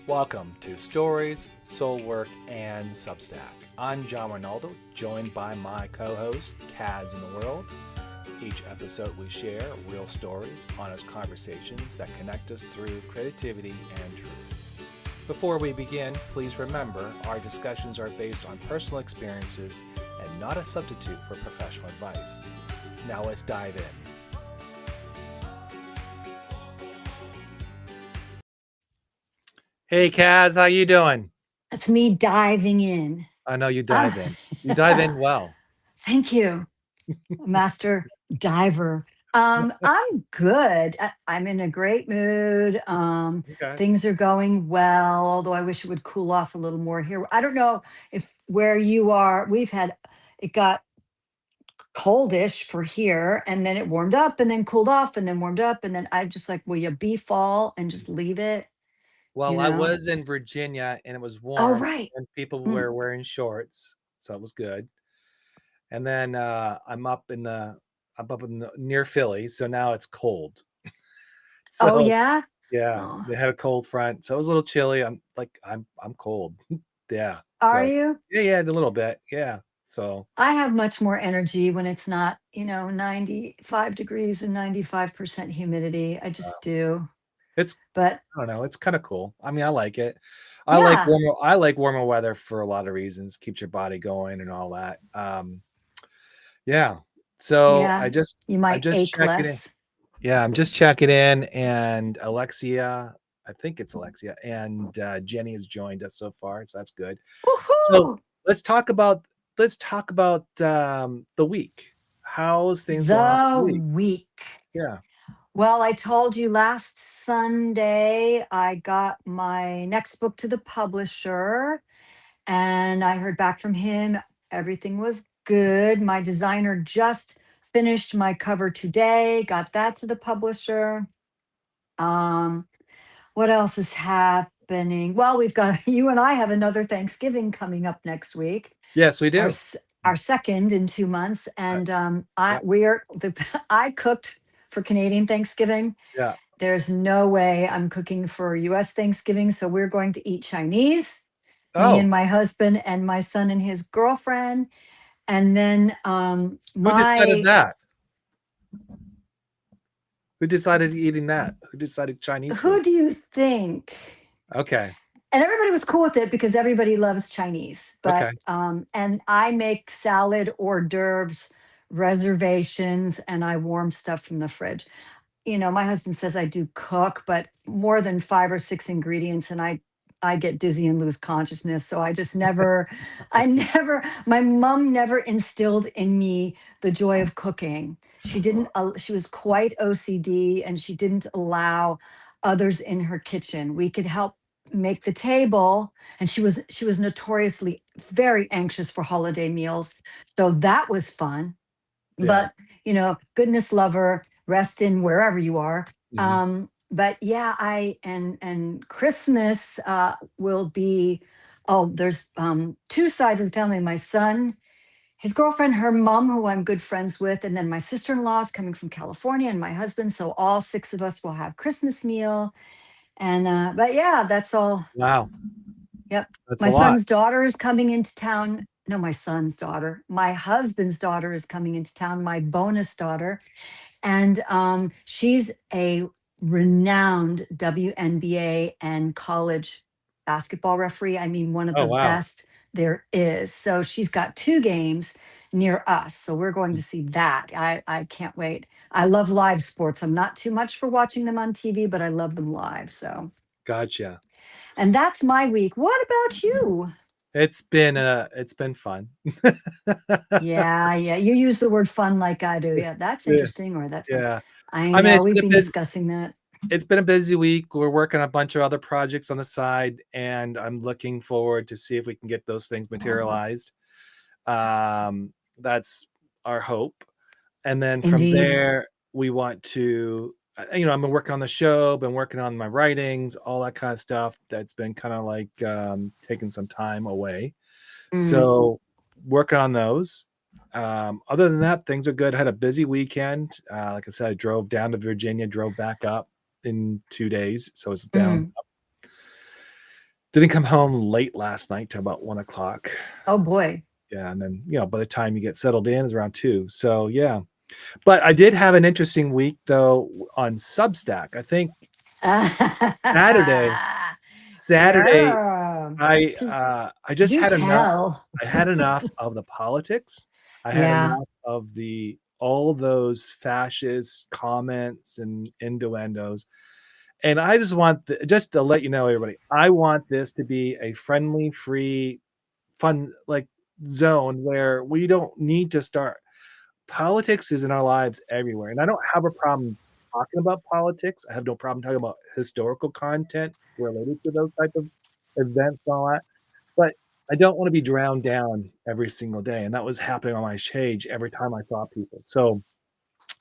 Welcome to Stories, Soulwork, and Substack. I'm John Ronaldo, joined by my co-host, Kaz in the World. Each episode we share real stories, honest conversations that connect us through creativity and truth. Before we begin, please remember our discussions are based on personal experiences and not a substitute for professional advice. Now let's dive in. Hey Kaz, how you doing? That's me diving in. I know you dive Ah, in. You dive in well. thank you, Master Diver. I'm good. I'm in a great mood. Okay. Things are going well, although I wish it would cool off a little more here. I don't know if where you are, it got coldish for here, and then it warmed up and then cooled off and then warmed up. And then I just like, will you be fall and just leave it, you Well, I know? was in Virginia and it was Oh, warm right. and people Mm. were wearing shorts, so it was good. And then I'm up in near Philly, so now it's cold. Oh, So yeah. yeah, Oh, they had a cold front, so it was a little chilly. I'm cold. Yeah. are So you? yeah, a little bit. Yeah. So I have much more energy when it's not, 95 degrees and 95% humidity. I just do. it's But I don't know, it's kind of cool. I mean, I like it. yeah, I like warmer weather for a lot of reasons. Keeps your body going and all that. Yeah. So yeah, you I might just ache checking in. less. Yeah, I'm just checking in, and Alexia, I think it's Alexia, and Jenny has joined us so far, so that's good. So Woohoo! let's talk about the week. How's things going on The the week? week. Yeah. Well, I told you last Sunday I got my next book to the publisher and I heard back from him. Everything was good. My designer just finished my cover today, got that to the publisher. Um, what else is happening? Well, we've got you and I have another Thanksgiving coming up next week, Yes, we our do. our second in 2 months, Uh, and yeah. I cooked for Canadian Thanksgiving. Yeah. There's no way I'm cooking for U.S. Thanksgiving, so we're going to eat Chinese. Me Oh, and my husband and my son and his girlfriend, and then who decided my that? Who decided eating that? Who decided Chinese food? who do you think? Okay. And everybody was cool with it because everybody loves Chinese. Okay. But and I make salad hors d'oeuvres reservations and I warm stuff from the fridge. My husband says I do cook, but more than 5 or 6 ingredients, and I get dizzy and lose consciousness. So I just never, my mom never instilled in me the joy of cooking. She didn't. She was quite OCD, and she didn't allow others in her kitchen. We could help make the table, and she was notoriously very anxious for holiday meals. So that was fun, Yeah. but goodness love her, rest in wherever you are. Hmm. But yeah, and Christmas will be, oh, there's two sides of the family. My son, his girlfriend, her mom, who I'm good friends with, and then my sister-in-law is coming from California, and my husband. So all six of us will have Christmas meal. And but yeah, that's all. Wow. Yep. That's My a lot. son's daughter is coming into town. No, my son's daughter. My husband's daughter is coming into town, my bonus daughter. And she's a renowned WNBA and college basketball referee. I mean, one of Oh, the wow. best there is. So she's got two games near us. So we're going to see that. I can't wait. I love live sports. I'm not too much for watching them on TV, but I love them live. So, Gotcha. and that's my week. What about you? It's been fun. Yeah, yeah. You use the word fun like I do. Yeah, that's Yeah. interesting, or that's fun. Yeah. I I mean, know we've been discussing that. it's been a busy week. We're working on a bunch of other projects on the side, and I'm looking forward to see if we can get those things materialized. That's our hope. And then from Indeed. there, we want to, I've been working on the show, been working on my writings, all that kind of stuff. That's been kind of like taking some time away. Mm, So working on those. Other than that, things are good. I had a busy weekend. Like I said, I drove down to Virginia, drove back up in 2 days. So it's down. mm. Didn't come home late last night till about 1 o'clock. Oh boy. Yeah, and then by the time you get settled in, is around 2. So yeah, but I did have an interesting week though on Substack. I think Saturday. Saturday, Yeah. I just Do had enough. tell. I had enough of the politics. I had Yeah. enough of the all those fascist comments and innuendos. And I just want just to let you know, everybody, I want this to be a friendly, free, fun like zone where we don't need to start. Politics is in our lives everywhere, and I don't have a problem talking about politics. I have no problem talking about historical content related to those type of events and all that. But I don't want to be drowned down every single day, and that was happening on my page every time I saw people. So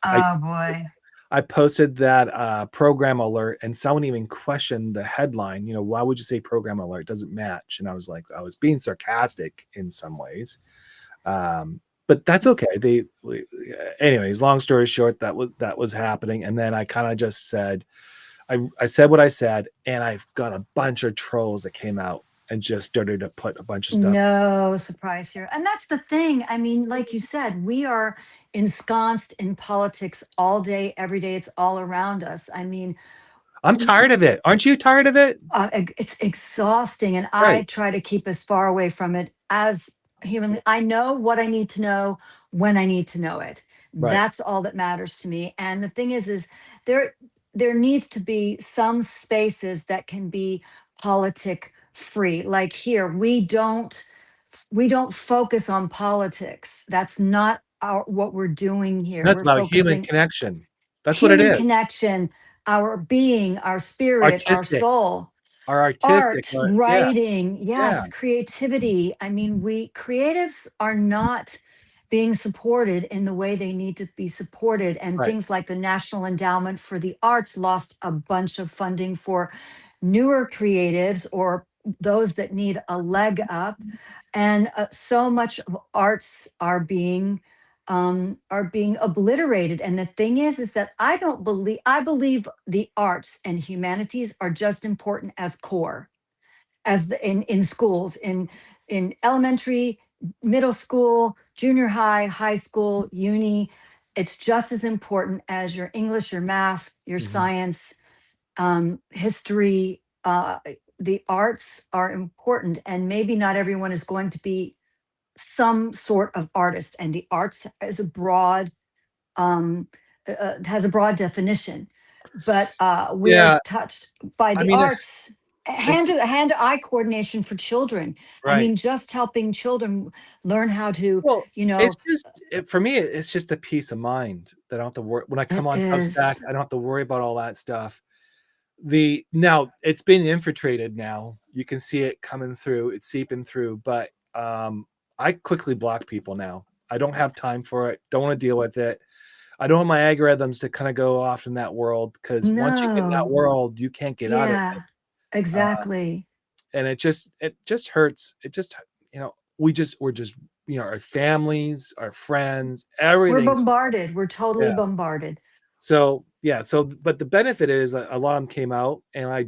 I Oh boy. I posted that program alert, and someone even questioned the headline. Why would you say program alert? It doesn't match. And I was like, I was being sarcastic in some ways, but that's okay. Anyways, long story short, that was happening, and then I kind of just said, I said what I said, and I've got a bunch of trolls that came out and just started to put a bunch of stuff. No surprise here. And that's the thing. I mean, like you said, we are ensconced in politics all day, every day. It's all around us. I mean, I'm tired of it. Aren't you tired of it? it's exhausting, and I Right, try to keep as far away from it as humanly. I know what I need to know when I need to know it. right. That's all that matters to me. And the thing is there there needs to be some spaces that can be politic free. Like here, we don't focus on politics. That's not what we're doing here. That's We're about human focusing connection. That's what it human is. connection, our being, our spirit, our Artistic. soul. Our artistic. Art, Yeah, writing, yeah. yes, creativity. I mean, we creatives are not being supported in the way they need to be supported. And Right. things like the National Endowment for the Arts lost a bunch of funding for newer creatives or those that need a leg up. And so much of arts are being obliterated. And the thing is that I believe the arts and humanities are just important as core, as in schools, in elementary, middle school, junior high, high school, uni. It's just as important as your English, your math, your Mhm. science, history. The arts are important, and maybe not everyone is going to be some sort of artist. And the arts is a broad um, has a broad definition, but we are Yeah, touched by I the mean, arts. it's Hand-to-eye coordination for children. I right. mean, just helping children learn how to, Well, you it's know, just for me, it's just a peace of mind that I don't have to worry when I come it on Substack. is I don't have to worry about all that stuff. The now it's been infiltrated now. You can see it coming through, it's seeping through, but I quickly block people now. I don't have time for it. Don't want to deal with it. I don't want my algorithms to kind of go off in that world because once you get in that no, world, you can't get out of it. yeah, Uh, exactly. and it just hurts. It just we're just our families, our friends, We're everything's bombarded. We're totally yeah. bombarded. So yeah, but the benefit is that a lot of them came out and I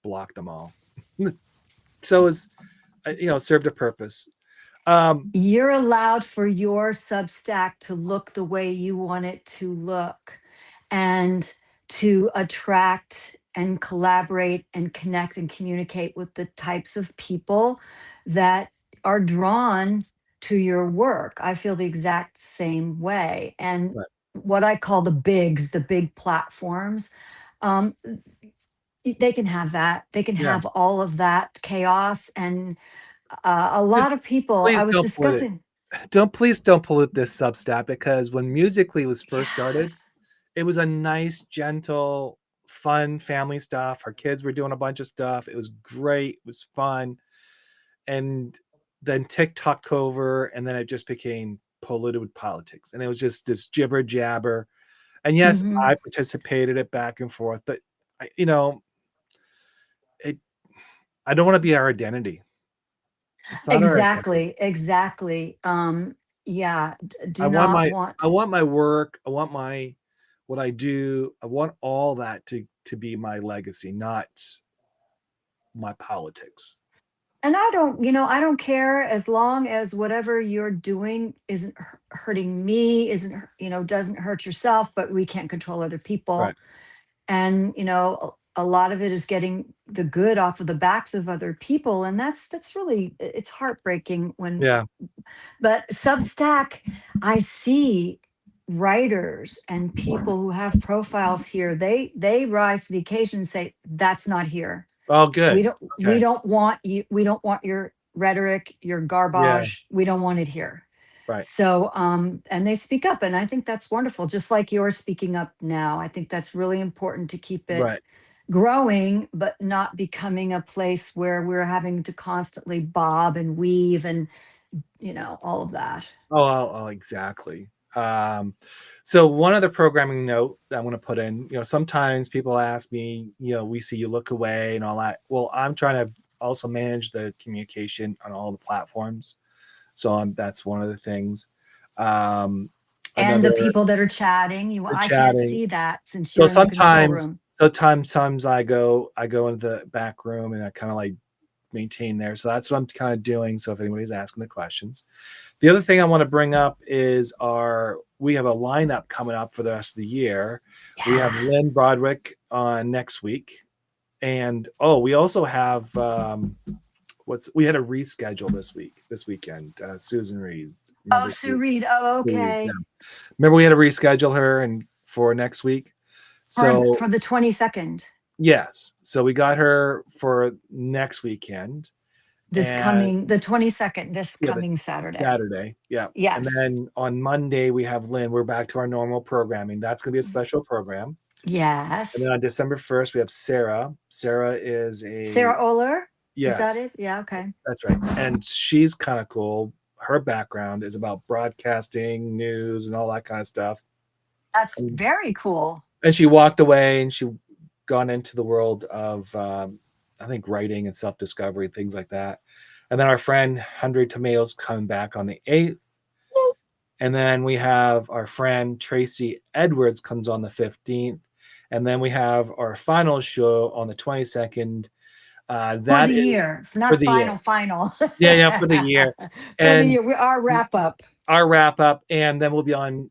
blocked them all. So it's it served a purpose. Um, You're allowed for your Substack to look the way you want it to look, and to attract and collaborate and connect and communicate with the types of people that are drawn to your work. I feel the exact same way. And but what I call the big platforms, um, they can have that. They can yeah, have all of that chaos. And a just lot of people, I please was don't pollute it. discussing. Don't pollute this Substack because when Musically was first Yeah. started, it was a nice, gentle, fun family stuff. Our kids were doing a bunch of stuff. It was great. It was fun. And then TikTok took over, and then it just became polluted with politics. And it was just this jibber jabber. And yes, Mhm. I participated it back and forth, but I, it. I don't want to be our identity. It's not our identity. Exactly, exactly. Yeah, I do want not my want. I want my work. I want my what I do. I want all that to be my legacy, not my politics. And I don't care as long as whatever you're doing isn't hurting me, isn't, doesn't hurt yourself, but we can't control other Right. people. And, a lot of it is getting the good off of the backs of other people. And that's really, it's heartbreaking when, Yeah. but Substack, I see writers and people who have profiles here, they rise to the occasion and say, that's not here. Oh, we good. don't we Okay. don't want you, we don't want your rhetoric, your Yeah. garbage, we don't want it here. Right. So and they speak up, and I think that's wonderful, just like you're speaking up now. I think that's really important to keep it Right. growing, but not becoming a place where we're having to constantly bob and weave and all of that. Oh, exactly. So one other programming note that I'm going to put in, sometimes people ask me, we see you look away and all that. Well, I'm trying to also manage the communication on all the platforms. So that's one of the things. Um, And Another, the people that are chatting, the I can't chatting. see that since So you're in the control sometimes, room. sometimes I go into the back room and I kind of like maintain there. So that's what I'm kind of doing. So if anybody's asking the questions. The other thing I want to bring up is we have a lineup coming up for the rest of the year. We have Yeah. Lynn Broderick on next week. And we also have we had a reschedule this weekend. Susan Reed. Oh, Remember Sue Reed. Oh, Sue Reed, yeah. okay. Remember we had to reschedule her and for next week. So For the 22nd. yes. So we got her for next weekend. And The 22nd, this yeah, the coming Saturday. Saturday. Yeah. And Yes. then on Monday, we have Lynn. We're back to our normal programming. That's going to be a special program. And then Yes. on December 1st, we have Sarah. Sarah is Sarah Oler, is that yes, it? Yeah, okay. that's right. And she's kind of cool. Her background is about broadcasting, news, and all that kind of stuff. That's And, very cool. and she walked away and she gone into the world of, I think, writing and self discovery, things like that. And then our friend 100 Tomatoes coming back on the 8th. And then we have our friend Tracy Edwards comes on the 15th. And then we have our final show on the 22nd. For That the is year, for not the year. final. Yeah, for the year. For the And year, our wrap up. our wrap up, and then we'll be on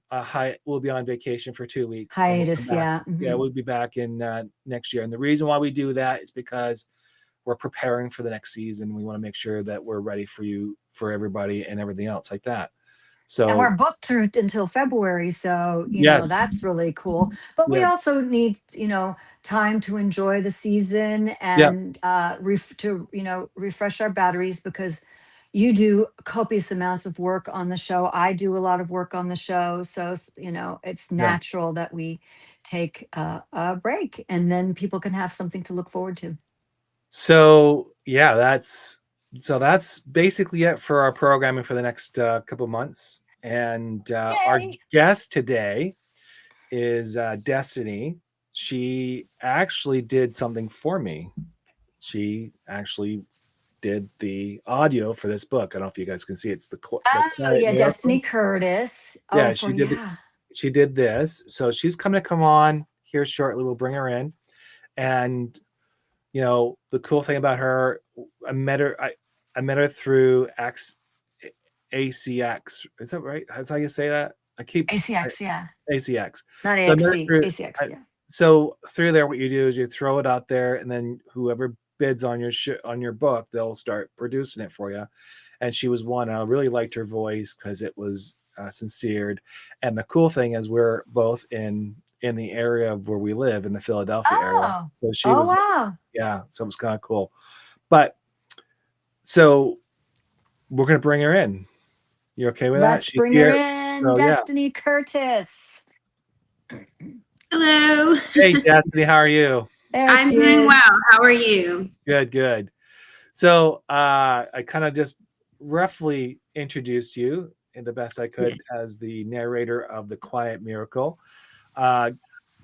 vacation for 2 weeks, and we'll come Hiatus, back. yeah. Yeah, Mhm. we'll be back in next year. And the reason why we do that is because we're preparing for the next season. We want to make sure that we're ready for you, for everybody, and everything else like that. And So we're booked through until February, so yes, that's really cool. But we yes, also need time to enjoy the season yeah, and to refresh our batteries, because you do copious amounts of work on the show. I do a lot of work on the show, so it's yeah. natural that we take a break, and then people can have something to look forward to. So yeah, that's basically it for our programming for the next couple months. And our Yay! guest today is Destiny. She actually did something for me. She actually did the audio for this book. I don't know if you guys can see. It's the Oh Quiet yeah, Destiny Miracle. Curtis. Oh, Yeah, for yeah. she did this. So she's coming to come on here shortly. We'll bring her in. And the cool thing about her, I met her through ACX. Is that right? That's how you say that? ACX, yeah. ACX. Not So I met her AXC, through. ACX, yeah. So through there, what you do is you throw it out there, and then whoever bids on on your book, they'll start producing it for you. And she was one. I really liked her voice because it was sincere. And the cool thing is, we're both in the area of where we live in the Philadelphia area. Oh, So she oh was, wow. yeah. So it was kind of cool. But so we're gonna bring her in. You okay with that? Let's She's bring her here. in, So yeah. Destiny Curtis. Hello. Hey, Destiny, how are you? There I'm she doing is. well. How are you? Good, good. So I kind of just roughly introduced you in the best I Yeah. could as the narrator of The Quiet Miracle. Uh,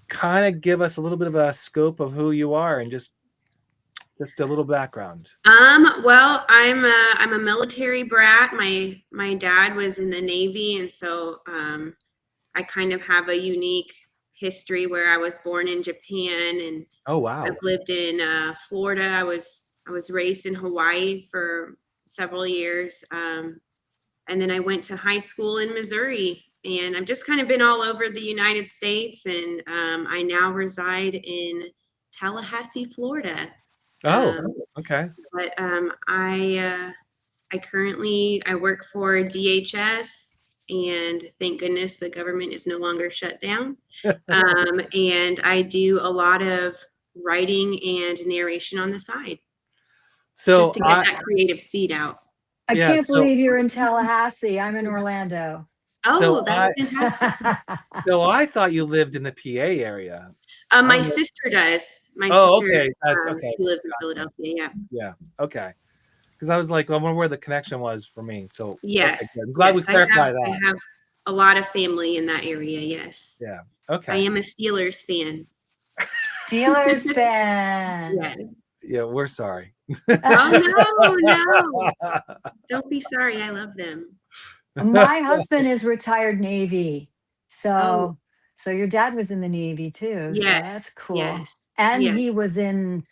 kind of give us a little bit of a scope of who you are and just a little background. Well, I'm a military brat. My dad was in the Navy, and so I kind of have a unique history where I was born in Japan and Oh wow. I've lived in Florida. I was I was raised in Hawaii for several years. And then I went to high school in Missouri, and I've just kind of been all over the United States. And I now reside in Tallahassee, Florida. Oh, Um, okay. but I currently I work for DHS, and thank goodness the government is no longer shut down. And I do a lot of writing and narration on the side, just So to get that creative seed out. I yeah, can't so believe you're in Tallahassee. I'm in Orlando. so Oh, that's I fantastic. so I thought you lived in the PA area. I My don't know. sister does. My Oh, sister, okay. That's okay. she lives in Gotcha. Philadelphia. Yeah. Yeah. Okay. Because I was like, I wonder where the connection was for me. So okay, Yes. good. I'm glad we Yes. clarified that. I have a lot of family in that area. Yes. Yeah. I Okay. am a Steelers fan. Steelers fan. Yeah. Yeah, we're sorry. Oh no. Don't be sorry. I love them. My husband is retired Navy. Oh, So your dad was in the Navy too. So that's yes. cool. Yes. And Yes. he was in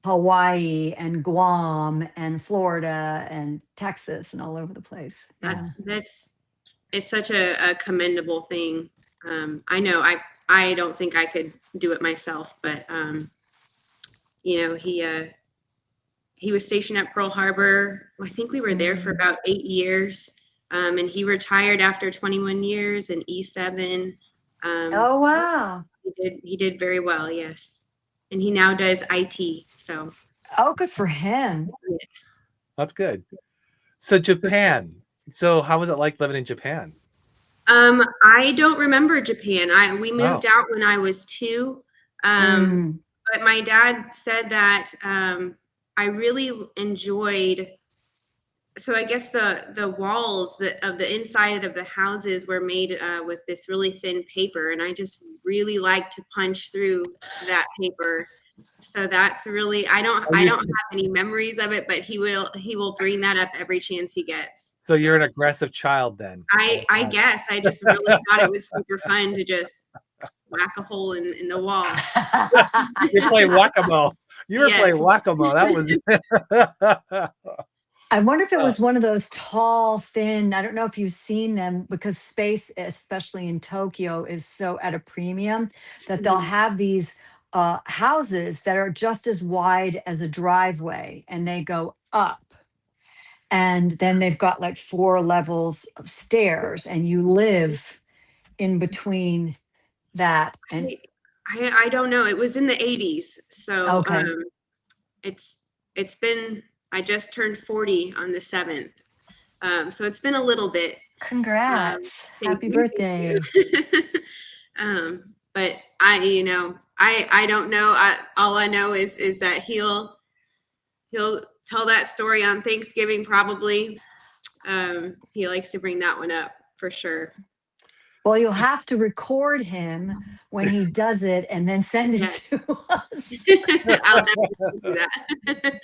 Hawaii and Guam and Florida and Texas and all over the place. That Yeah. that's it's such a commendable thing. I know I don't think I could do it myself, but you know, he was stationed at Pearl Harbor. I think we were there for Mm. about 8 years. And he retired after 21 years in E7. Oh Yeah, wow. he did very well, yes. And he now does IT. So Oh, good for him. yes. That's good. So Japan. So how was it like living in Japan? I don't remember Japan. We Oh, moved out when I was 2. Um, Mm. but my dad said that I really enjoyed. So I guess the walls of the inside of the houses were made with this really thin paper, and I just really like to punch through that paper. So that's really are I you? don't have any memories of it, but he will bring that up every chance he gets. So you're an So aggressive child then? I guess I just really thought it was super fun to just whack a hole in the wall. You're playing whack-a-mole. You were Yes. playing whack-a-mole. That was. I wonder if it Uh, was one of those tall, thin. I don't know if you've seen them because space, especially in Tokyo, is so at a premium that they'll Mhm. have these houses that are just as wide as a driveway and they go up. And then they've got like 4 levels of stairs and you live in between that. And I, I don't know. It was in the 80s, so okay, it's it's been I just turned 40 on the 7th. So it's been a little bit. congrats. Thank Happy you, birthday. thank you. But I don't know. All I know is that he'll tell that story on Thanksgiving probably. He likes to bring that one up for sure. Well, you'll so, have to record him when he does it and then send it Yeah, to us. I'll definitely do that.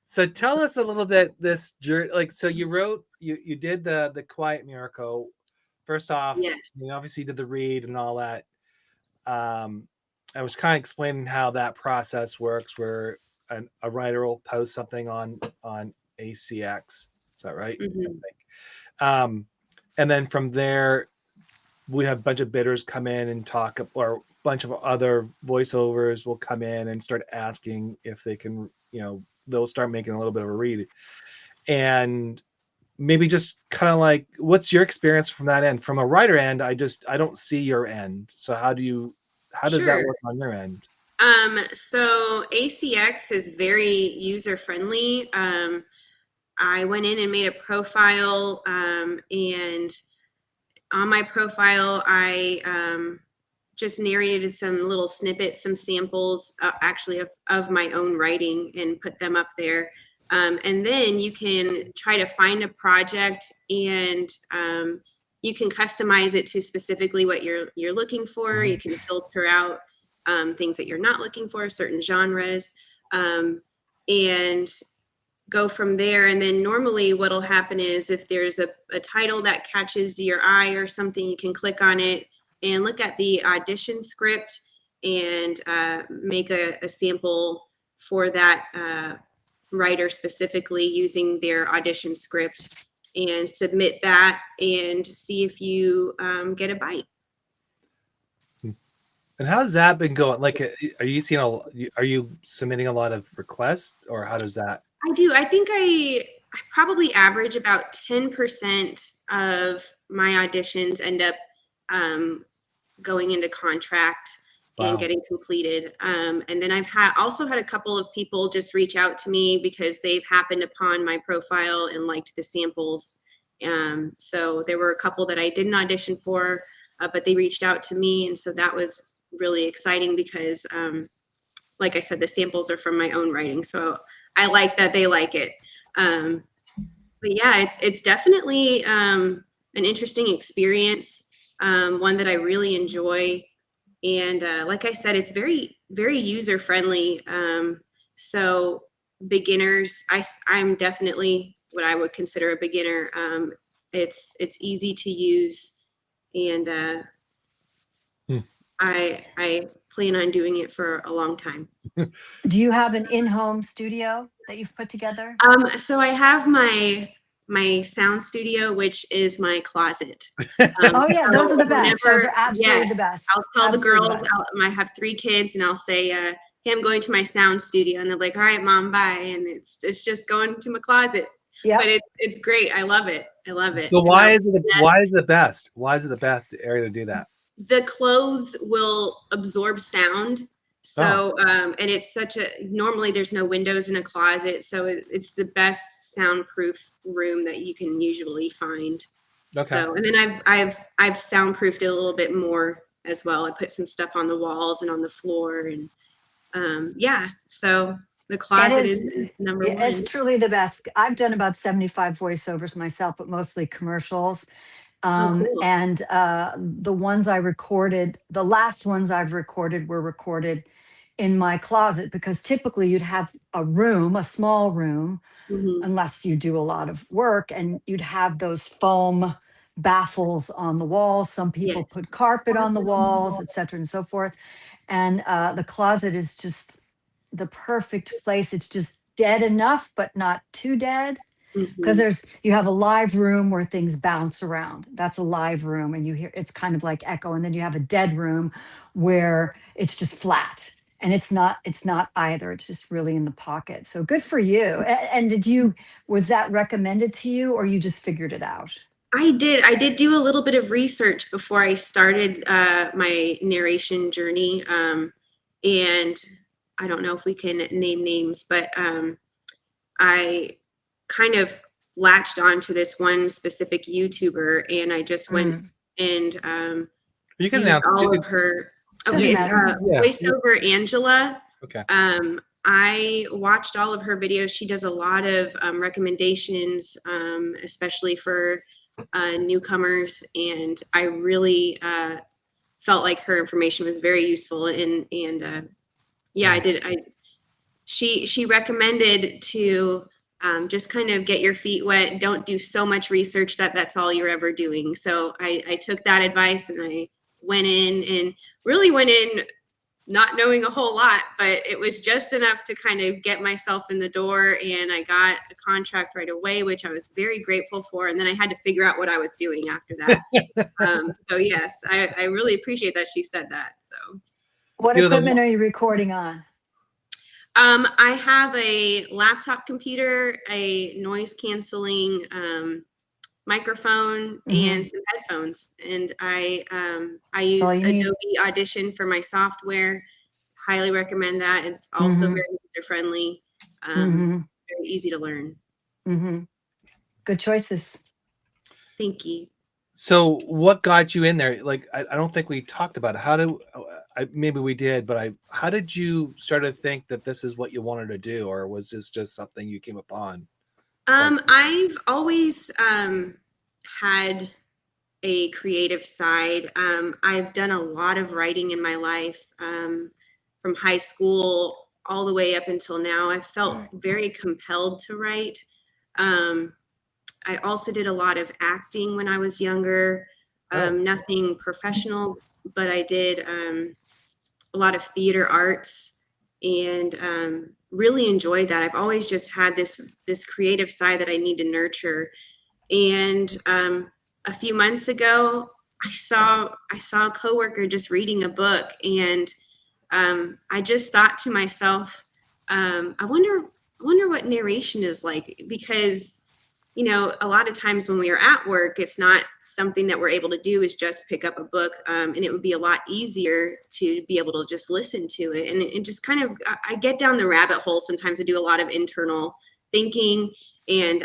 so tell us a little bit this journey. Like, so you did the Quiet Miracle. First off, Yes. you obviously did the read and all that. Um, I was kind of explaining how that process works, where a writer will post something on ACX. Is that right? I Mhm. think. And then from there, we have a bunch of bidders come in and talk, or a bunch of other voiceovers will come in and start asking if they can, they'll start making a little bit of a read. And maybe just kind of like, what's your experience from that end? From a writer end, I don't see your end. So how does that Sure. work on your end? So ACX is very user friendly. I went in and made a profile, and on my profile, I just narrated some little snippets, some samples, actually of my own writing, and put them up there. And then you can try to find a project, and you can customize it to specifically what you're looking for. You can filter out things that you're not looking for, certain genres, and go from there. And then normally what'll happen is if there's a title that catches your eye or something, you can click on it and look at the audition script and make a sample for that writer specifically using their audition script and submit that and see if you get a bite. And how's that been going? Like, are you seeing are you submitting a lot of requests, or how does that? I do. I think I probably average about 10% of my auditions end up going into contract and Wow. getting completed. And then I've also had a couple of people just reach out to me because they've happened upon my profile and liked the samples. So there were a couple that I didn't audition for, but they reached out to me. And so that was really exciting because, like I said, the samples are from my own writing. So I like that they like it. But yeah, it's definitely an interesting experience, one that I really enjoy. And like I said, it's very, very user friendly. So beginners, I'm definitely what I would consider a beginner. It's easy to use, and I plan on doing it for a long time. Do you have an in-home studio that you've put together? So I have my sound studio, which is my closet. Oh yeah, So those are the best. Those whenever, are absolutely the yes, I'll best. tell the Absolutely the girls, best. I have 3 kids, and I'll say, "Hey, I'm going to my sound studio," and they're like, "All right, mom, bye." And it's just going to my closet, but Yep. it's great. I love it. I love it. So And why is it the best? Why is it the best area to do that? the clothes will absorb sound. Oh, So, and it's normally there's no windows in a closet. So it's the best soundproof room that you can usually find. okay. So, and then I've soundproofed it a little bit more as well. I put some stuff on the walls and on the floor, and yeah. So the It closet is, is number yeah, it's one. truly the best. I've done about 75 voiceovers myself, but mostly commercials. Oh, cool. And the ones I recorded, the last ones I've recorded were recorded in my closet because typically you'd have a room, a small room, Hmm. unless you do a lot of work, and you'd have those foam baffles on the walls. Some people Yes. put carpet on the walls, et cetera, and so forth. And the closet is just the perfect place. It's just dead enough, but not too dead. Because Hmm. you have a live room where things bounce around. That's a live room, and you hear it's kind of like echo. And then you have a dead room where it's just flat, and it's not either. It's just really in the pocket. So good for you. And was that recommended to you, or you just figured it out? I did do a little bit of research before I started my narration journey. And I don't know if we can name names, but I kind of latched onto this one specific YouTuber, and I just went Mm, and You can used announce. You all of can. her. Okay, doesn't it's matter. Yeah. voiceover Angela. Okay. I watched all of her videos. She does a lot of recommendations, especially for newcomers, and I really felt like her information was very useful. And yeah, I Nice. did. She recommended to just kind of get your feet wet. Don't do so much research that's all you're ever doing. So I took that advice, and I went in and really went in not knowing a whole lot, but it was just enough to kind of get myself in the door. And I got a contract right away, which I was very grateful for. And then I had to figure out what I was doing after that. So yes, I really appreciate that she said that. So What You know equipment the. are you recording on? I have a laptop computer, a noise canceling microphone, Hmm. and some headphones. And I That's all used you need. Adobe Audition for my software. Highly recommend that. It's also Hmm. very user friendly. Hmm. It's very easy to learn. Hmm. Good choices. Thank you. So what got you in there? Like, I don't think we talked about it. Maybe we did, but how did you start to think that this is what you wanted to do, or was this just something you came upon? Like, I've always had a creative side. I've done a lot of writing in my life, from high school all the way up until now. I felt very compelled to write. Um, I also did a lot of acting when I was younger. oh, Nothing professional, but I did a lot of theater arts. and really enjoyed that. I've always just had this creative side that I need to nurture. And a few months ago, I saw a coworker just reading a book, and I just thought to myself, I wonder what narration is like, because a lot of times when we are at work, it's not something that we're able to do is just pick up a book, and it would be a lot easier to be able to just listen to it. And it just kind of, I get down the rabbit hole sometimes. I do a lot of internal thinking, and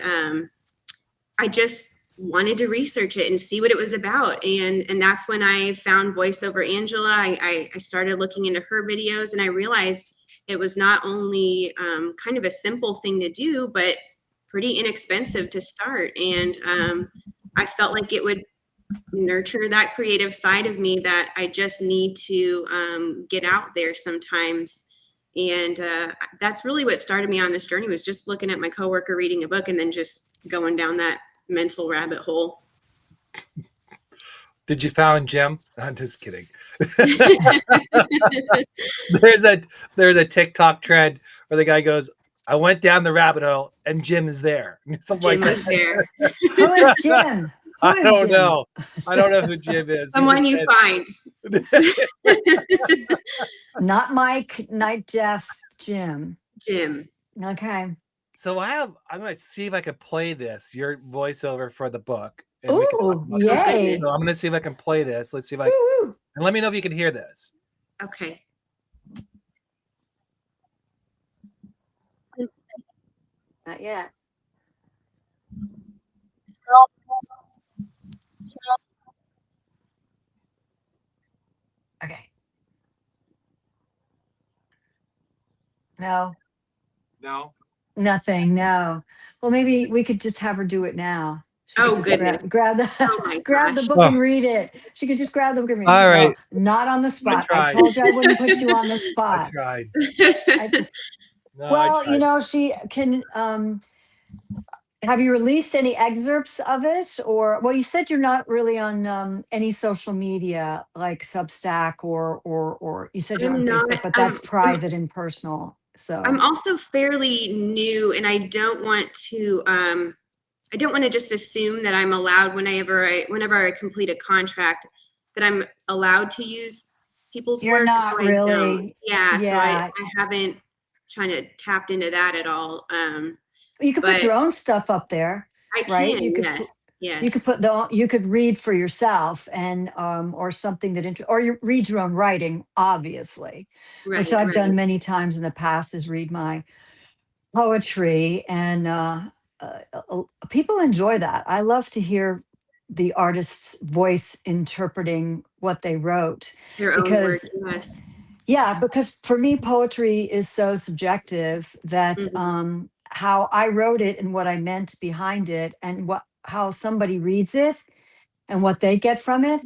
I just wanted to research it and see what it was about. And that's when I found VoiceOver Angela. I started looking into her videos, and I realized it was not only kind of a simple thing to do, but pretty inexpensive to start. And I felt like it would nurture that creative side of me that I just need to get out there sometimes. And that's really what started me on this journey, was just looking at my coworker reading a book and then just going down that mental rabbit hole. Did you find Jim? I'm just kidding. There's a TikTok trend where the guy goes, I went down the rabbit hole and Jim is there. Jim was there. Who is Jim? I don't know. I don't know who Jim is. Someone you find. Not Mike, not Jeff, Jim. Jim. Okay. So I'm going to see if I can play this, your voiceover for the book. And Ooh, yay. it. So I'm going to see if I can play this. Let's see if I can. And let me know if you can hear this. Okay. Not yet. Okay. No. No. Nothing. No. Well, maybe we could just have her do it now. Oh, goodness. Grab the grab the book and read it. She could just grab the book and read it. All right. No, not on the spot. I told you I wouldn't put you on the spot. I tried. She can. Have you released any excerpts of it, or you said you're not really on any social media like Substack or you said you're on Facebook, but that's private and personal. So I'm also fairly new, and I don't want to just assume that I'm allowed whenever I complete a contract that I'm allowed to use people's work. You're not really. Yeah. So I haven't kind of tapped into that at all. You could put your own stuff up there. I right? can, You could yes. You could you could read for yourself and or something that or you read your own writing, obviously, which I've done many times in the past, is read my poetry, and people enjoy that. I love to hear the artist's voice interpreting what they wrote. Their own words, yes. Yeah, because for me, poetry is so subjective that how I wrote it and what I meant behind it, and how somebody reads it and what they get from it,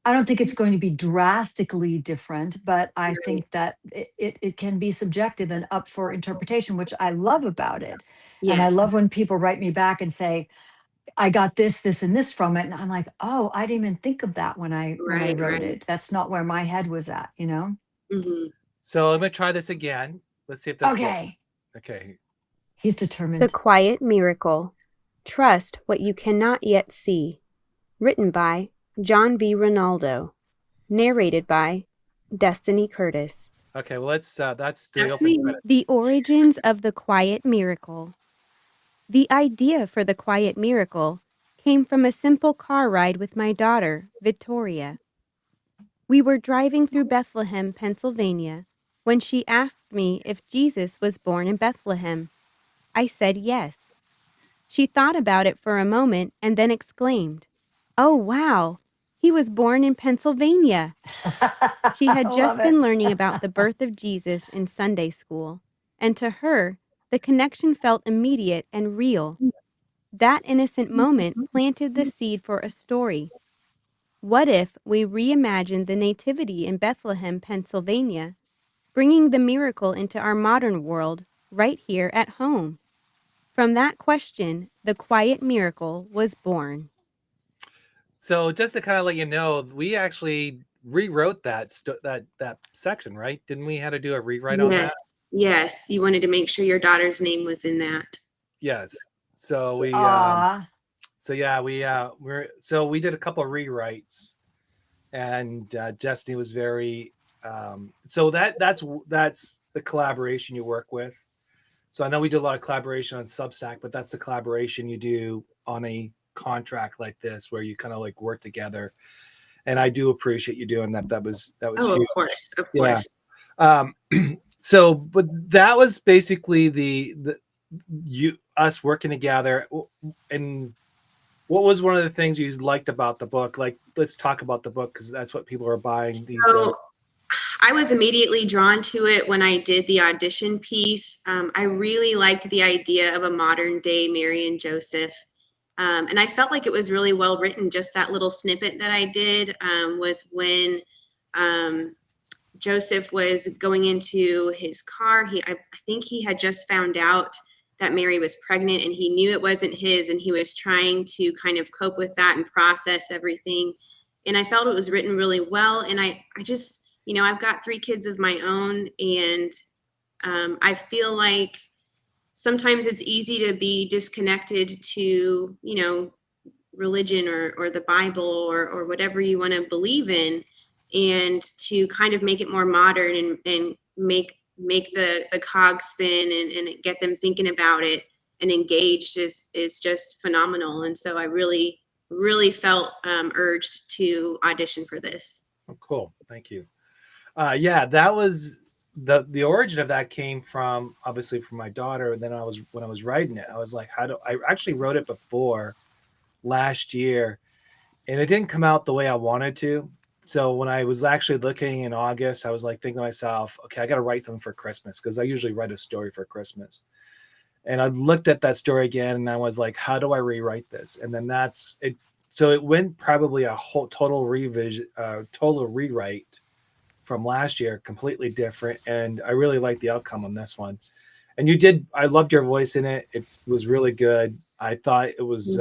I don't think it's going to be drastically different, but I think that it can be subjective and up for interpretation, which I love about it. Yes. And I love when people write me back and say, I got this, and this from it. And I'm like, oh, I didn't even think of that when I wrote it. That's not where my head was at, Mm-hmm. So I'm going to try this again. Let's see if this works. Okay. He's determined. The Quiet Miracle. Trust what you cannot yet see. Written by John V. Ronaldo. Narrated by Destiny Curtis. Okay, well, that's the opening credits. The origins of the Quiet Miracle. The idea for the Quiet Miracle came from a simple car ride with my daughter, Victoria. We were driving through Bethlehem, Pennsylvania, when she asked me if Jesus was born in Bethlehem. I said yes. She thought about it for a moment and then exclaimed, "Oh, wow, he was born in Pennsylvania." She had just been learning about the birth of Jesus in Sunday school, and to her, the connection felt immediate and real. That innocent moment planted the seed for a story. What if we reimagined the Nativity in Bethlehem, Pennsylvania, bringing the miracle into our modern world right here at home? From that question, the Quiet Miracle was born. So just to kind of let you know, we actually rewrote that section, right? Didn't we have to do a rewrite on that? Yes, you wanted to make sure your daughter's name was in that. Yes. So we Ah, so yeah, we did a couple of rewrites, and Destiny was very so that's the collaboration you work with. So I know we do a lot of collaboration on Substack, but that's the collaboration you do on a contract like this where you kind of like work together. And I do appreciate you doing that. That was Oh, huge. of Yeah. course. Um, so, but that was basically the you us working together. And what was one of the things you liked about the book? Like, let's talk about the book because that's what people are buying these days. So I was immediately drawn to it when I did the audition piece. I really liked the idea of a modern day Mary and Joseph. And I felt like it was really well written. Just that little snippet that I did was when um, Joseph was going into his car. I think he had just found out that Mary was pregnant and he knew it wasn't his, and he was trying to kind of cope with that and process everything. And I felt it was written really well. And I just, I've got 3 kids of my own, and I feel like sometimes it's easy to be disconnected to, religion or the Bible or whatever you want to believe in, and to kind of make it more modern and make the cog spin and get them thinking about it and engaged is just phenomenal. And so I really, really felt urged to audition for this. Oh, cool. Thank you. Yeah, that was the origin of that came from obviously from my daughter. And then when I was writing it, I was like, I actually wrote it before last year, and it didn't come out the way I wanted to. So when I was actually looking in August, I was like thinking to myself, okay, I got to write something for Christmas because I usually write a story for Christmas. And I looked at that story again, and I was like, how do I rewrite this? And then that's it. So it went probably a whole total revision, total rewrite from last year, completely different. And I really liked the outcome on this one. And I loved your voice in it. It was really good. I thought it was,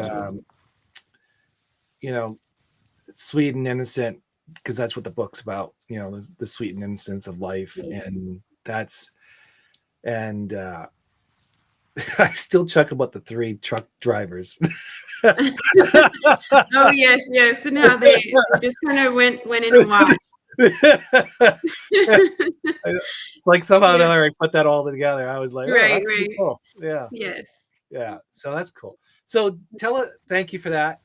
you know, sweet and innocent because that's what the book's about, the sweet and innocence of life. And and I still chuckle about the 3 truck drivers. Oh yes, and how they just kind of went in and watched. Like somehow or another, I put that all together. I was like, oh, Right, that's pretty cool. Yeah. Yes. Yeah. So that's cool. So thank you for that.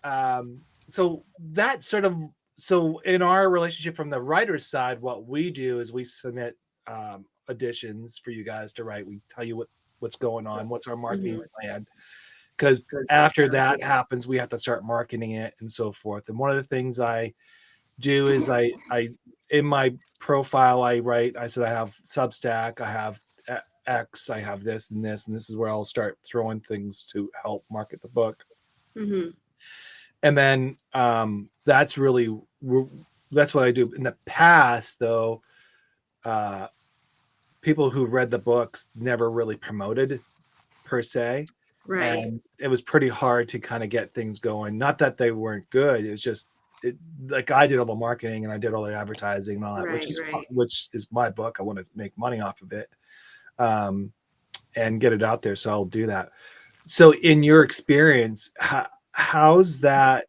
So that sort of, so in our relationship from the writer's side, what we do is we submit additions for you guys to write. We tell you what's going on, what's our marketing plan. Because after that happens, we have to start marketing it and so forth. And one of the things I do is I in my profile I said I have Substack, I have X, I have this and this, and this is where I'll start throwing things to help market the book. Mm-hmm. And then that's what I do. In the past, though, people who read the books never really promoted per se. Right. And it was pretty hard to kind of get things going. Not that they weren't good. It was just like I did all the marketing and I did all the advertising and all that, which is my book. I want to make money off of it and get it out there. So I'll do that. So in your experience, how's that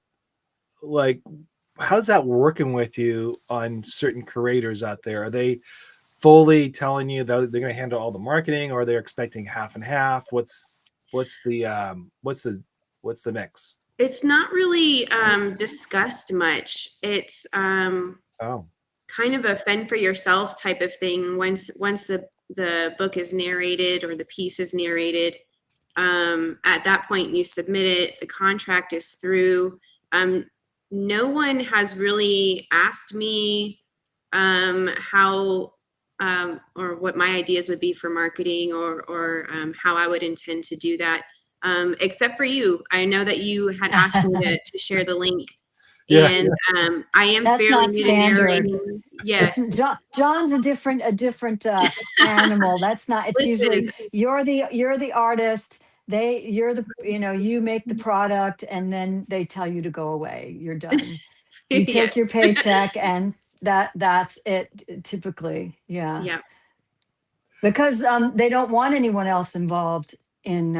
working with you on certain creators out there? Are they fully telling you that they're going to handle all the marketing, or they're expecting half and half? What's the mix? It's not really discussed much. It's kind of a fend for yourself type of thing. Once the book is narrated or the piece is narrated, at that point you submit it. The contract is through. No one has really asked me how or what my ideas would be for marketing or how I would intend to do that. Except for you. I know that you had asked me to share the link. Yeah. And I am That's fairly not new to standard. narrating. Yes. John's a different animal. That's not, it's usually you're the artist. You make the product and then they tell you to go away. You're done. You take your paycheck and that's it typically. Yeah. Yeah. because they don't want anyone else involved in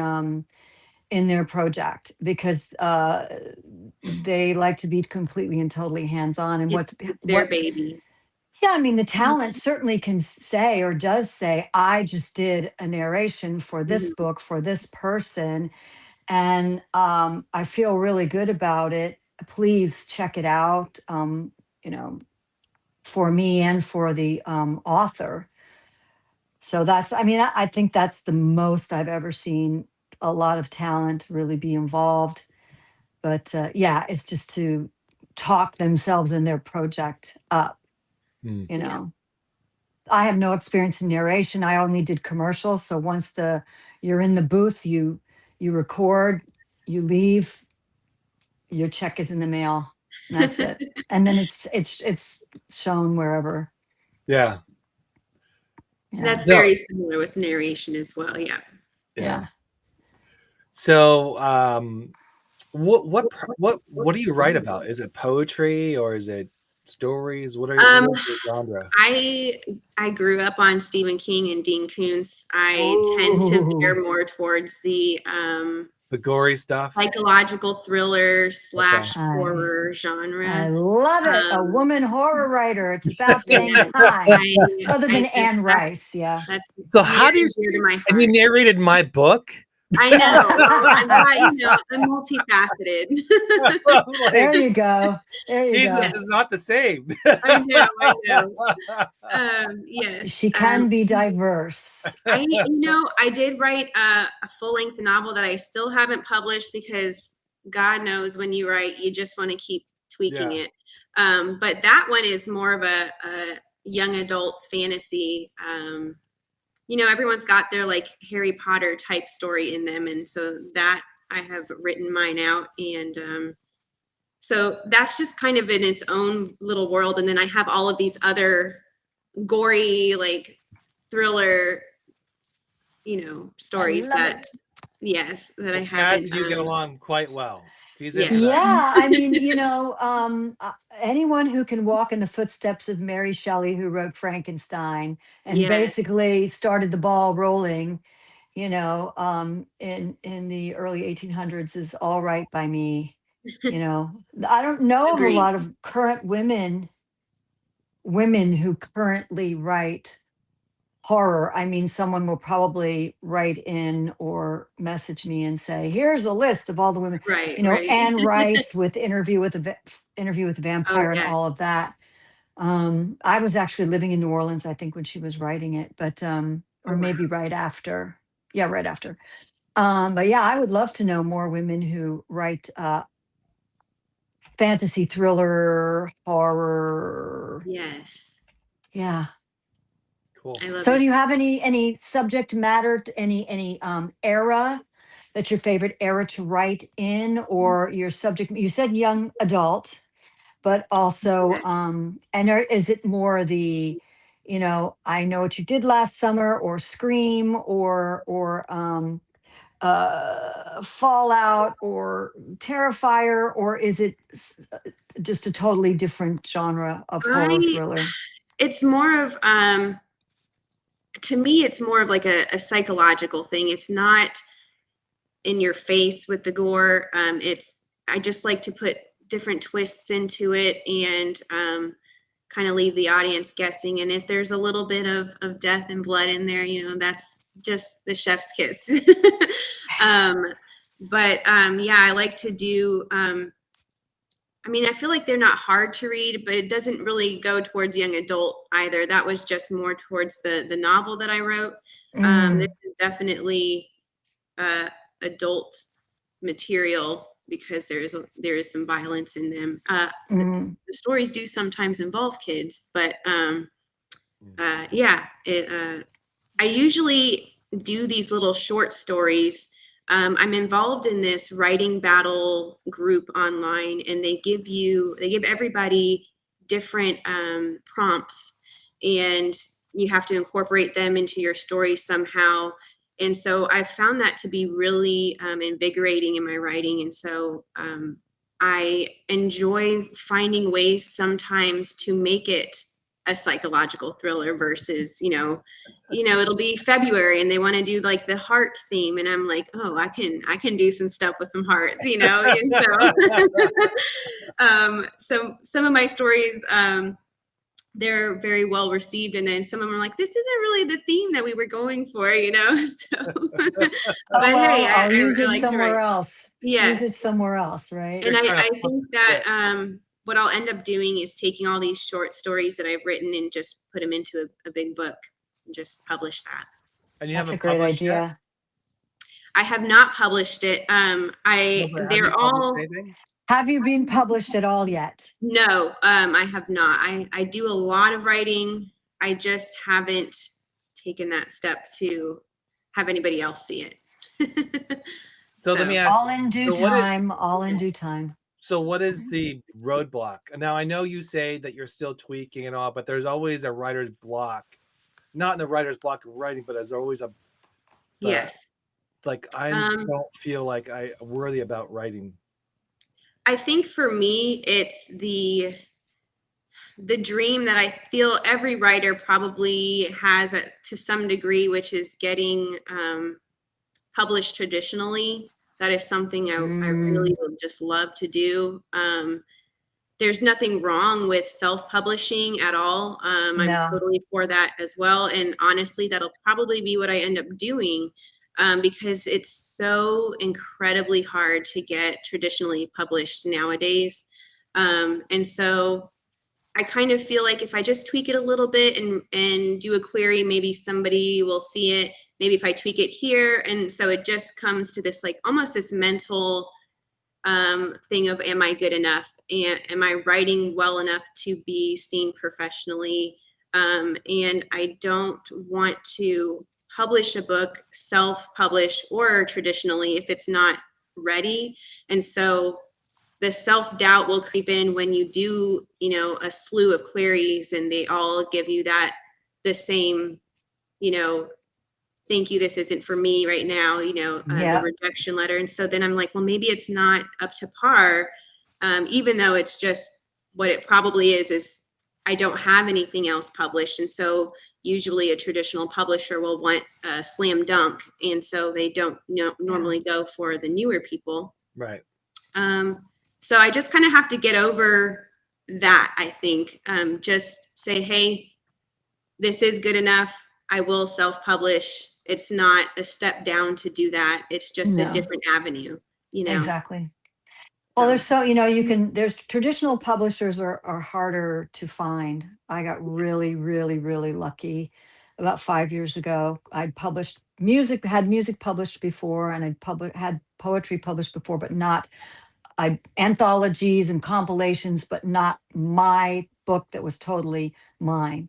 their project, because they like to be completely and totally hands-on. And It's their what baby. yeah, I mean, the talent certainly can say, or does say, I just did a narration for this Mhm. book for this person, and I feel really good about it. Please check it out. You know, for me and for the author. So that's, I mean, I think that's the most I've ever seen a lot of talent really be involved. But yeah, it's just to talk themselves and their project up, Mm. you Yeah. know. I have no experience in narration. I only did commercials. So once you're in the booth, you record, you leave, your check is in the mail. And that's it. And then it's shown wherever. Yeah. Yeah. That's No. very similar with narration as well. Yeah. Yeah. Yeah. So, what do you write about? Is it poetry or is it stories? What Um, is your genre? I grew up on Stephen King and Dean Koontz. I tend to Oh, veer more towards the The gory stuff? psychological thriller Okay. slash I horror I genre. love it. A Um, woman horror writer. It's about dang yeah, time. Other than I just Anne Rice, yeah. that's So near how and does dear to my and you heart. narrated my book? I know. Well, I'm not, I'm multifaceted. There Like, you go. There you Jesus go. Yes, is not the same. I know. I know. Yes. She can be diverse. I did write a full-length novel that I still haven't published because God knows when you write, you just want to keep tweaking Yeah. it. But that one is more of a young adult fantasy. Everyone's got their like Harry Potter type story in them, and so that I have written mine out, and so that's just kind of in its own little world. And then I have all of these other gory, like thriller, I stories love that, it. yes, that I Well, Kaz haven't. and you get along quite well. She's into Yes. that. Yeah, I mean, anyone who can walk in the footsteps of Mary Shelley, who wrote Frankenstein and Yes. basically started the ball rolling, in the early 1800s, is all right by me. I don't know of a Agreed. lot of current women who currently write horror. I mean, someone will probably write in or message me and say, "Here's a list of all the women." Right. Right. Anne Rice with Interview with the Oh Vampire and yeah. all of that. I was actually living in New Orleans, I think, when she was writing it, but Oh or wow. maybe right after. Yeah, right after. But yeah, I would love to know more women who write fantasy, thriller, horror. Yes. Yeah. Cool. I love So it. do you have any subject matter, any era that's your favorite era to write in, or your subject? You said young adult, but also Yes. is it more I know what you did last summer, or Scream, or Fallout, or Terrifier, or is it just a totally different genre of horror I thriller? it's more of to me it's more of like a psychological thing. It's not in your face with the gore. I just like to put different twists into it, and kind of leave the audience guessing. And if there's a little bit of death and blood in there, that's just the chef's kiss. um, but yeah, I like to do. I feel like they're not hard to read, but it doesn't really go towards young adult either. That was just more towards the novel that I wrote. This Mm, is definitely uh, adult material because there is some violence in them. mm, The stories do sometimes involve kids, but Mm. yeah, I usually do these little short stories. I'm involved in this writing battle group online, and they give everybody different prompts, and you have to incorporate them into your story somehow. And so I found that to be really invigorating in my writing. And so I enjoy finding ways sometimes to make it a psychological thriller versus, it'll be February and they want to do like the heart theme. And I'm like, oh, I can do some stuff with some hearts, And so some of my stories, they're very well received. And then some of them are like, this isn't really the theme that we were going for, So, but hey, I'll use I it like to somewhere write. else. Yes. Use it somewhere else, right? And You're trying I to flip think the that script. what I'll end up doing is taking all these short stories that I've written and just put them into a big book and just publish that. And you That's a haven't great published yet? idea. I have not published it. No, but have you They're published all anything? Have you been published at all yet? no. I have not. I do a lot of writing. I just haven't taken that step to have anybody else see it. So let me ask All in due so what is time. All in due time. so what is the roadblock? Now I know you say that you're still tweaking and all, but there's always a writer's block. Not in the writer's block of writing, but there's always a Yes. like I don't feel like I'm worthy about writing. I think for me, it's the dream that I feel every writer probably has to some degree, which is getting published traditionally. That is something I really would just love to do. There's nothing wrong with self-publishing at all. I'm No. totally for that as well. And honestly, that'll probably be what I end up doing because it's so incredibly hard to get traditionally published nowadays. And so I kind of feel like if I just tweak it a little bit and do a query, maybe somebody will see it. Maybe if I tweak it here. And so it just comes to this like almost this mental thing of, am I good enough? And am I writing well enough to be seen professionally? And I don't want to publish a book, self-publish or traditionally if it's not ready. And so the self-doubt will creep in when you do, a slew of queries and they all give you the same, thank you, this isn't for me right now, the rejection letter. And so then I'm like, well, maybe it's not up to par, even though it's just what it probably is I don't have anything else published. And so usually a traditional publisher will want a slam dunk. And so they don't normally go for the newer people. Right. So I just kind of have to get over that, I think. Just say, hey, this is good enough. I will self-publish. It's not a step down to do that. It's just a different avenue, Exactly. Well, there's there's traditional publishers are harder to find. I got really, really, really lucky about 5 years ago. I'd published music, had music published before, and had poetry published before, but not anthologies and compilations, but not my book that was totally mine.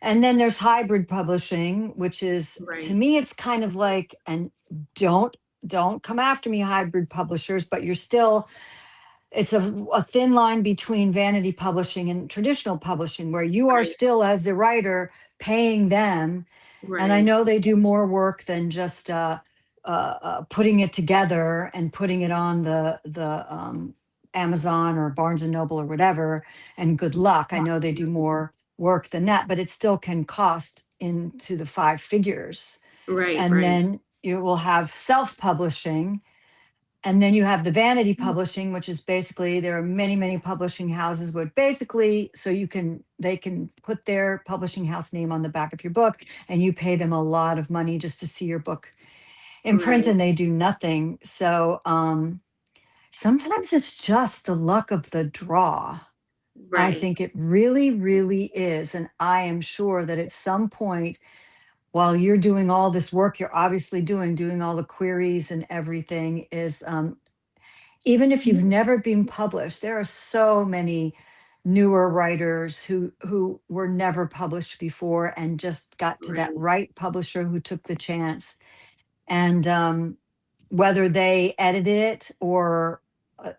And then there's hybrid publishing, which is to me, it's kind of like, and don't come after me, hybrid publishers, but you're still, it's a thin line between vanity publishing and traditional publishing, where you are still, as the writer, paying them. And I know they do more work than just putting it together and putting it on the Amazon or Barnes and Noble or whatever. And good luck. I know they do more work than that, but it still can cost into the 5 figures. And then you will have self-publishing. And then you have the vanity publishing, which is basically, there are many, many publishing houses where basically, so they can put their publishing house name on the back of your book and you pay them a lot of money just to see your book in print, and they do nothing. So sometimes it's just the luck of the draw. I think it really, really is. And I am sure that at some point, while you're doing all this work, you're obviously doing all the queries and everything, is even if you've never been published, there are so many newer writers who were never published before and just got to that right publisher who took the chance. And whether they edit it or,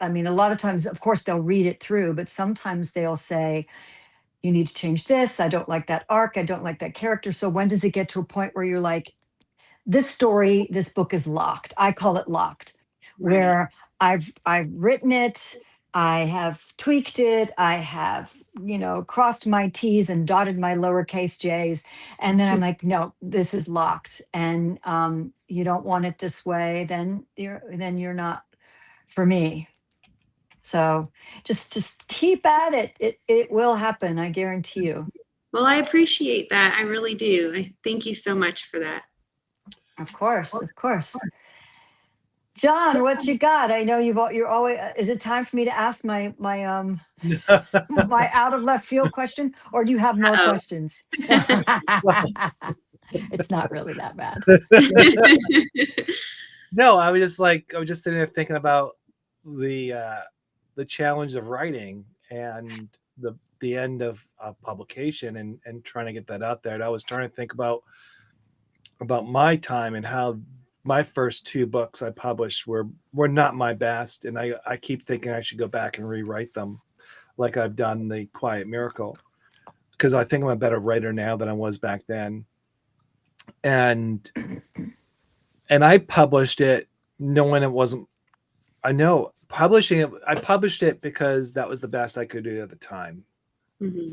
I mean, a lot of times, of course, they'll read it through, but sometimes they'll say, you need to change this. I don't like that arc. I don't like that character. So when does it get to a point where you're like, this book is locked? I call it locked, where I've written it, I have tweaked it, I have crossed my T's and dotted my lowercase J's. And then I'm like, no, this is locked. And you don't want it this way, then you're not for me. So just keep at it. It will happen, I guarantee you. Well, I appreciate that. I really do. I thank you so much for that. Of course, of course. John, what you got? I know you're always. Is it time for me to ask my my out of left field question, or do you have more Uh-oh. questions? It's not really that bad. No, I was just sitting there thinking about the challenge of writing and the end of publication and trying to get that out there. And I was trying to think about my time and how my first 2 books I published were not my best, and I keep thinking I should go back and rewrite them, like I've done The Quiet Miracle, because I think I'm a better writer now than I was back then. And I published it knowing it wasn't. I know publishing it. I published it because that was the best I could do at the time, Mm-hmm.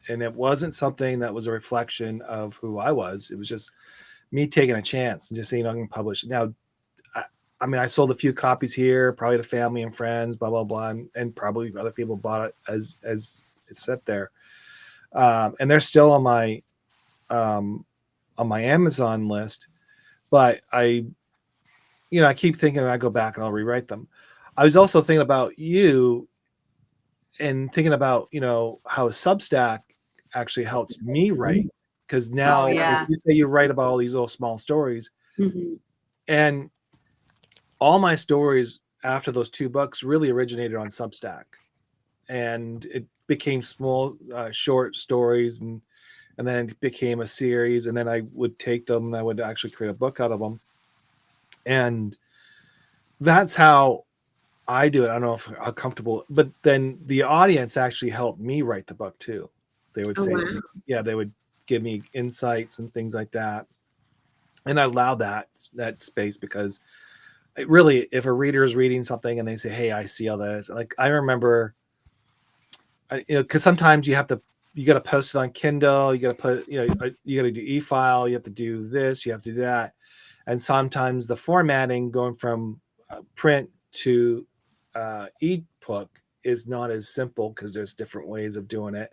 and it wasn't something that was a reflection of who I was. It was just me taking a chance and just saying I'm going to publish it. Now, I mean, I sold a few copies here, probably to family and friends, blah blah blah, and probably other people bought it as it's set there, and they're still on my Amazon list. But I keep thinking I go back and I'll rewrite them. I was also thinking about you and thinking about how Substack actually helps me write, because now you say you write about all these little small stories, Mm-hmm. and all my stories after those 2 books really originated on Substack, and it became small short stories, and then it became a series, and then I would take them and I would actually create a book out of them, and that's how I do it. I don't know how comfortable, but then the audience actually helped me write the book too. They would say, wow. they would give me insights and things like that. And I allow that space, because it really, if a reader is reading something and they say, hey, I see all this. Like I remember, cause sometimes you got to post it on Kindle. You got to put, you got to do e-file. You have to do this, you have to do that. And sometimes the formatting going from print to ebook is not as simple, because there's different ways of doing it.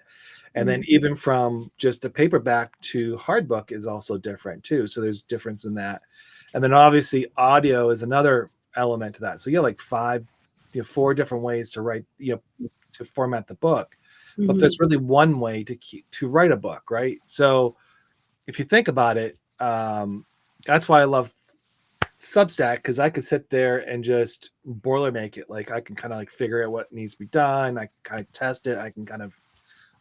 And then even from just a paperback to hardbook is also different too. So there's difference in that. And then obviously audio is another element to that. So you have like 4 different ways to write, to format the book. Mm-hmm. But there's really one way to write a book, right? So if you think about it, that's why I love Substack, because I could sit there and just boiler make it. Like I can kind of like figure out what needs to be done. I can kind of test it. I can kind of,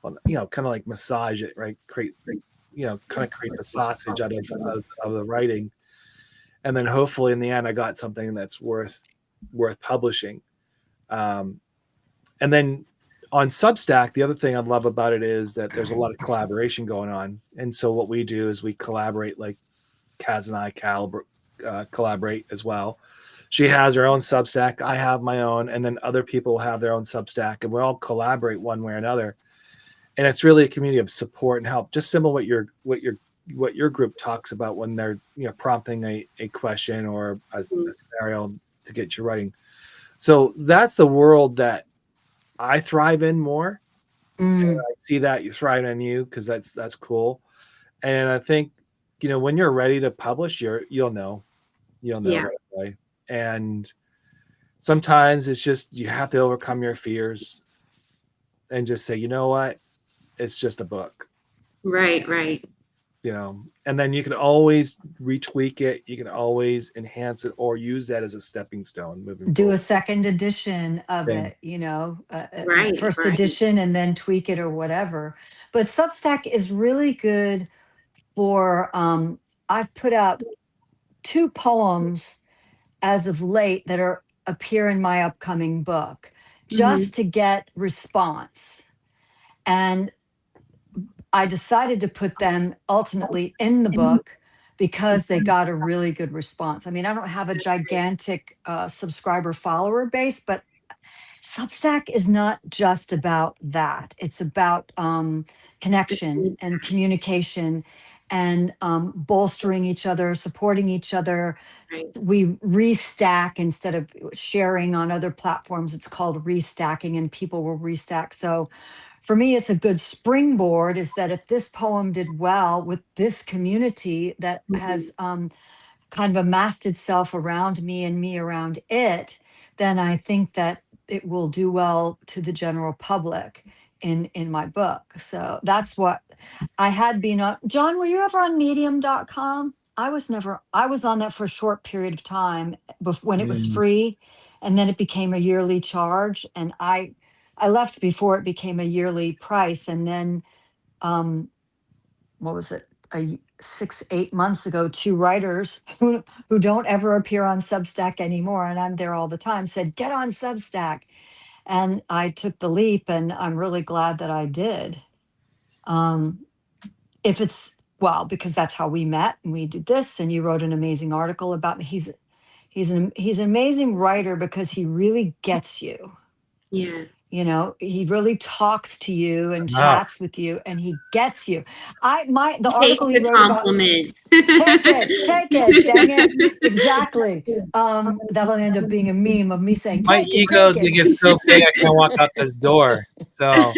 kind of like massage it, right? Create the sausage out of the writing, and then hopefully in the end I got something that's worth publishing. And then on Substack, the other thing I love about it is that there's a lot of collaboration going on. And so what we do is we collaborate, like Kaz and I collaborate as well. She has her own Substack, I have my own, and then other people have their own Substack, and we all collaborate one way or another. And it's really a community of support and help, just similar what your group talks about when they're prompting a question or a scenario to get you writing. So that's the world that I thrive in more. And I see that you thrive in you, because that's cool. And I think when you're ready to publish, you'll know right away. And sometimes it's just you have to overcome your fears and just say, you know what, it's just a book. Right. And then you can always retweak it. You can always enhance it or use that as a stepping stone moving Do forward. a second edition of Right. it, first edition, and then tweak it or whatever. But Substack is really good for, I've put out 2 poems as of late that appear in my upcoming book, just to get response. And I decided to put them ultimately in the book because they got a really good response. I mean, I don't have a gigantic subscriber follower base, but Substack is not just about that. It's about connection and communication and bolstering each other, supporting each other. Right. We restack instead of sharing on other platforms. It's called restacking, and people will restack. So for me, it's a good springboard is that if this poem did well with this community that has kind of amassed itself around me and me around it, then I think that it will do well to the general public in my book. So that's what I had been on. John, were you ever on medium.com? I was on that for a short period of time when it was Mm. free, and then it became a yearly charge, and I left before it became a yearly price. And then what was it, 6 8 months ago, two writers who don't ever appear on Substack anymore, and I'm there all the time, said get on Substack, and I took the leap, and I'm really glad that I did. um if it's, well, because that's how we met and we did this, and you wrote an amazing article about me. He's an amazing writer because he really gets you. Yeah. He really talks to you and Wow. chats with you, and he gets you. The Take article he the wrote about, compliment. take it, dang it. Exactly. That'll end up being a meme of me saying, My take ego's gonna it. get so big I can't walk out this door. So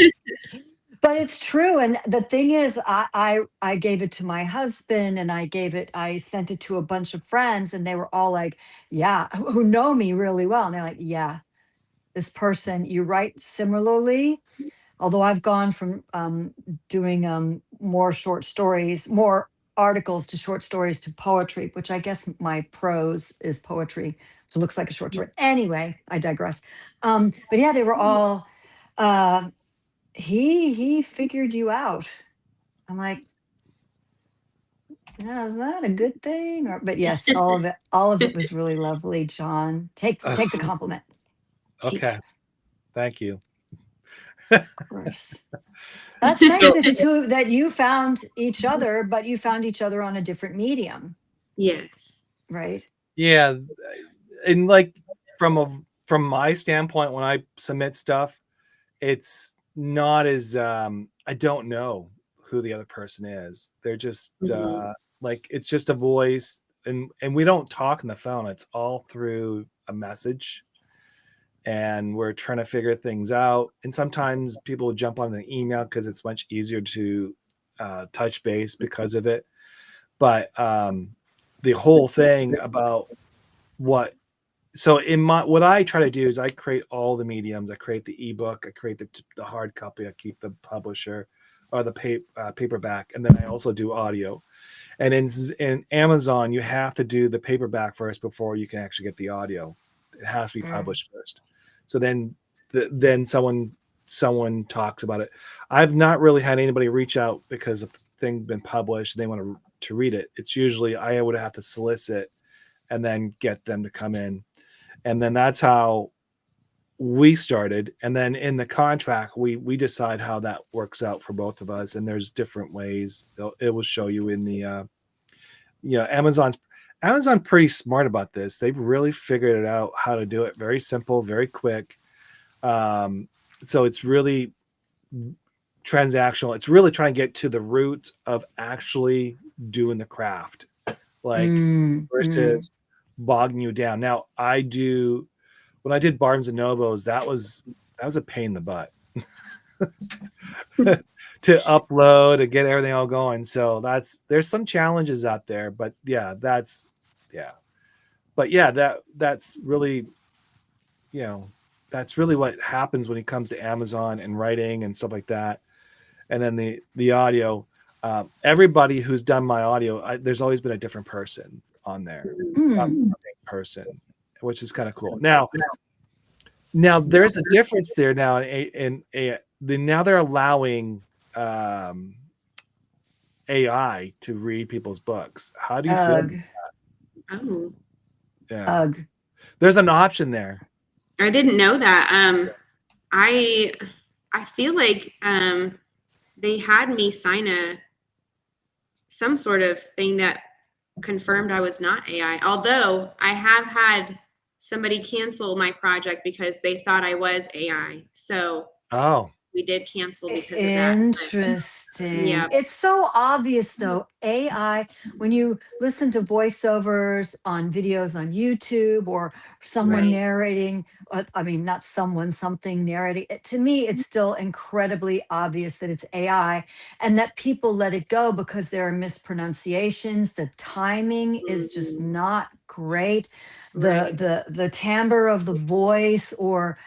But it's true. And the thing is, I gave it to my husband, and I sent it to a bunch of friends, and they were all like, yeah, who know me really well. And they're like, yeah, this person, you write similarly. Although I've gone from doing more short stories, more articles to short stories to poetry, which I guess my prose is poetry. So it looks like a short story. Anyway, I digress. But yeah, they were all, uh, he figured you out. I'm like, yeah, is that a good thing? But yes, all of it was really lovely, John. Take the compliment, okay. Thank you. of course. That's nice So that you found each other, but you found each other on a different medium, Yes. right? yeah, and like from my standpoint, when I submit stuff, it's not as I don't know who the other person is. They're just like it's just a voice, and we don't talk on the phone. It's all through a message, and we're trying to figure things out. And sometimes people jump on an email because it's much easier to touch base because of it. But the whole thing about what so in my what I try to do is I create all the mediums. I create the ebook, I create the hard copy, I keep the publisher or the paperback, and then I also do audio. And in Amazon, you have to do the paperback first before you can actually get the audio. It has to be published first. So then someone talks about it. I've not really had anybody reach out because a thing been published and they want to read it. It's usually I would have to solicit and then get them to come in. And then that's how we started. And then in the contract, we decide how that works out for both of us. And there's different ways. It will show you in the Amazon pretty smart about this. They've really figured it out how to do it. Very simple, very quick. So it's really transactional. It's really trying to get to the root of actually doing the craft, like versus bogging you down. Now when I did Barnes and Nobles, that was a pain in the butt to upload and get everything all going. So there's some challenges out there, but that's really, that's really what happens when it comes to Amazon and writing and stuff like that. And then the audio, everybody who's done my audio, there's always been a different person on there. It's not the same person, which is kind of cool. Now there's a difference there now now they're allowing AI to read people's books. How do you feel about that? Oh, Yeah. There's an option there. I didn't know that. I feel like they had me sign some sort of thing that confirmed I was not AI. Although I have had somebody cancel my project because they thought I was AI. So Oh, we did cancel because of that. Interesting. Yeah, It's so obvious though. AI, when you listen to voiceovers on videos on YouTube or someone right. narrating, I mean, not someone, something narrating, to me, it's still incredibly obvious that it's AI and that people let it go because there are mispronunciations. The timing is just Mhm. not great. Right. The timbre of the voice or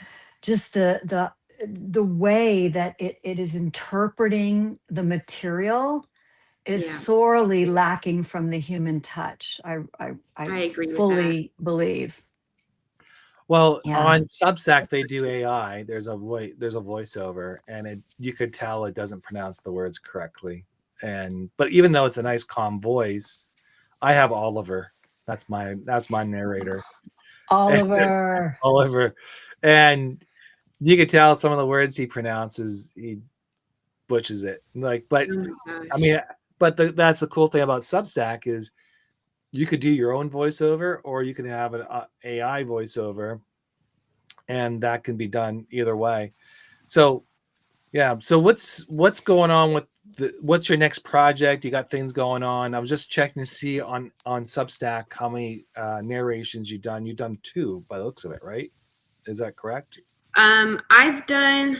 just the way that it is interpreting the material is Yeah, sorely lacking from the human touch. I I agree with that. fully believe. well, Yeah. on Substack they do AI. There's a voiceover, and you could tell it doesn't pronounce the words correctly. But even though it's a nice calm voice, I have Oliver. That's my narrator. Oliver. Oliver, and you could tell some of the words he pronounces, he butches it. But Oh my I gosh. mean, that's the cool thing about Substack is you could do your own voiceover, or you can have an AI voiceover, and that can be done either way. So yeah. So what's going on with what's your next project? You got things going on. I was just checking to see on Substack how many narrations you've done. You've done 2 by the looks of it, right? Is that correct? I've done,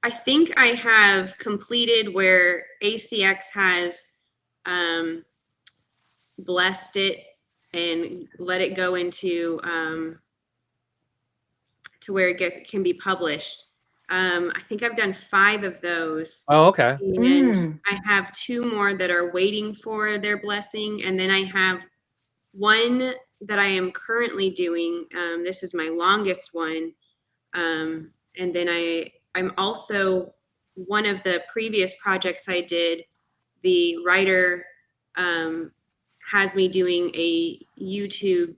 I think I have completed where ACX has um, blessed it and let it go into to where can be published. I think I've done 5 of those, Oh, okay. and Mm. I have 2 more that are waiting for their blessing, and then I have one that I am currently doing. This is my longest one, and then I'm also, one of the previous projects I did, the writer um, has me doing a YouTube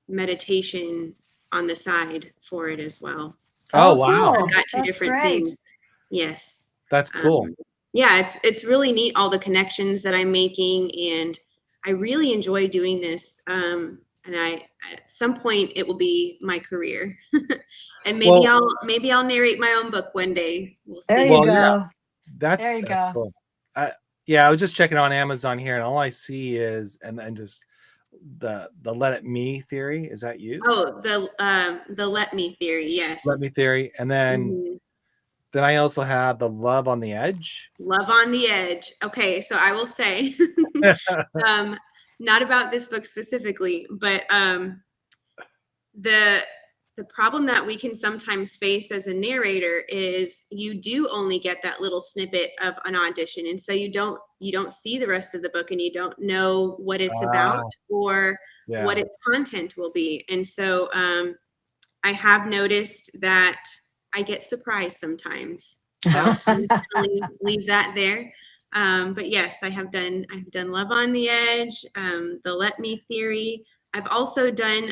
meditation on the side for it as well. Oh, Oh, wow. I've cool. got 2 That's different things. great. Yes. That's cool. Yeah, it's really neat, all the connections that I'm making, and I really enjoy doing this. And at some point it will be my career. And Well, maybe I'll narrate my own book one day. We'll There you see. well, yeah, go. There you that's go. cool. I, yeah, I was just checking on Amazon here, and all I see is and just the let it me theory. Is that you? Oh, the let me theory, Let yes. me theory, and Mhm. then I also have the love on the edge. Love on the Edge. Okay, so I will say, um, not about this book specifically, but the the problem that we can sometimes face as a narrator is you do only get that little snippet of an audition, and so you don't see the rest of the book, and you don't know what it's about Ah, or what yeah. its content will be. And so I have noticed that I get surprised sometimes. So I'm just gonna leave that there. But yes, I've done Love on the Edge, the Let Me theory. I've also done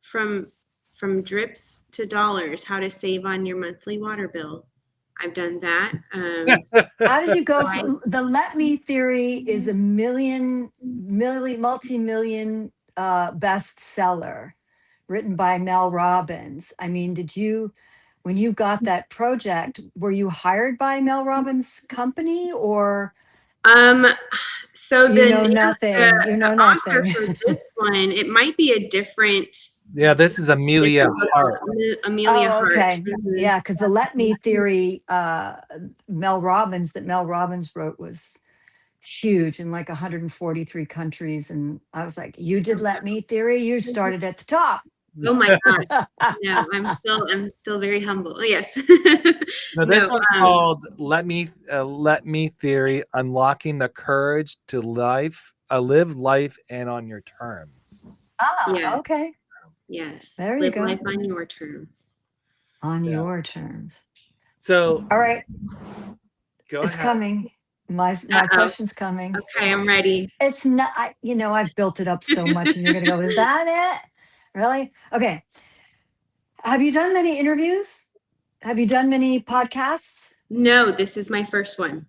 from drips to dollars, how to save on your monthly water bill. I've done that. How did you go I, from the let me theory is a multi-million bestseller written by Mel Robbins. I mean, when you got that project, were you hired by Mel Robbins' company or um, so you the know the nothing? You know author nothing. for this one, it might be a different, Yeah, this is it's Amelia Hart. Amelia Oh, Hart. okay. Yeah, because the let me theory, Mel Robbins wrote was huge in like 143 countries. And I was like, you did let me theory, you started at the top. Oh my God. No, I'm still very humble. Yes. No, this No, one's called Let Me Theory: Unlocking the Courage to Live Life and on Your Terms. Ah, yes, okay. yes. There you Live go. life on your terms. On Yeah. your terms. So All right, go it's ahead. coming. My Uh-oh. question's coming. Okay, I'm ready. It's not, I've built it up so much, and you're gonna go, is that it? Really? Okay. Have you done many interviews? Have you done many podcasts? No, this is my first one.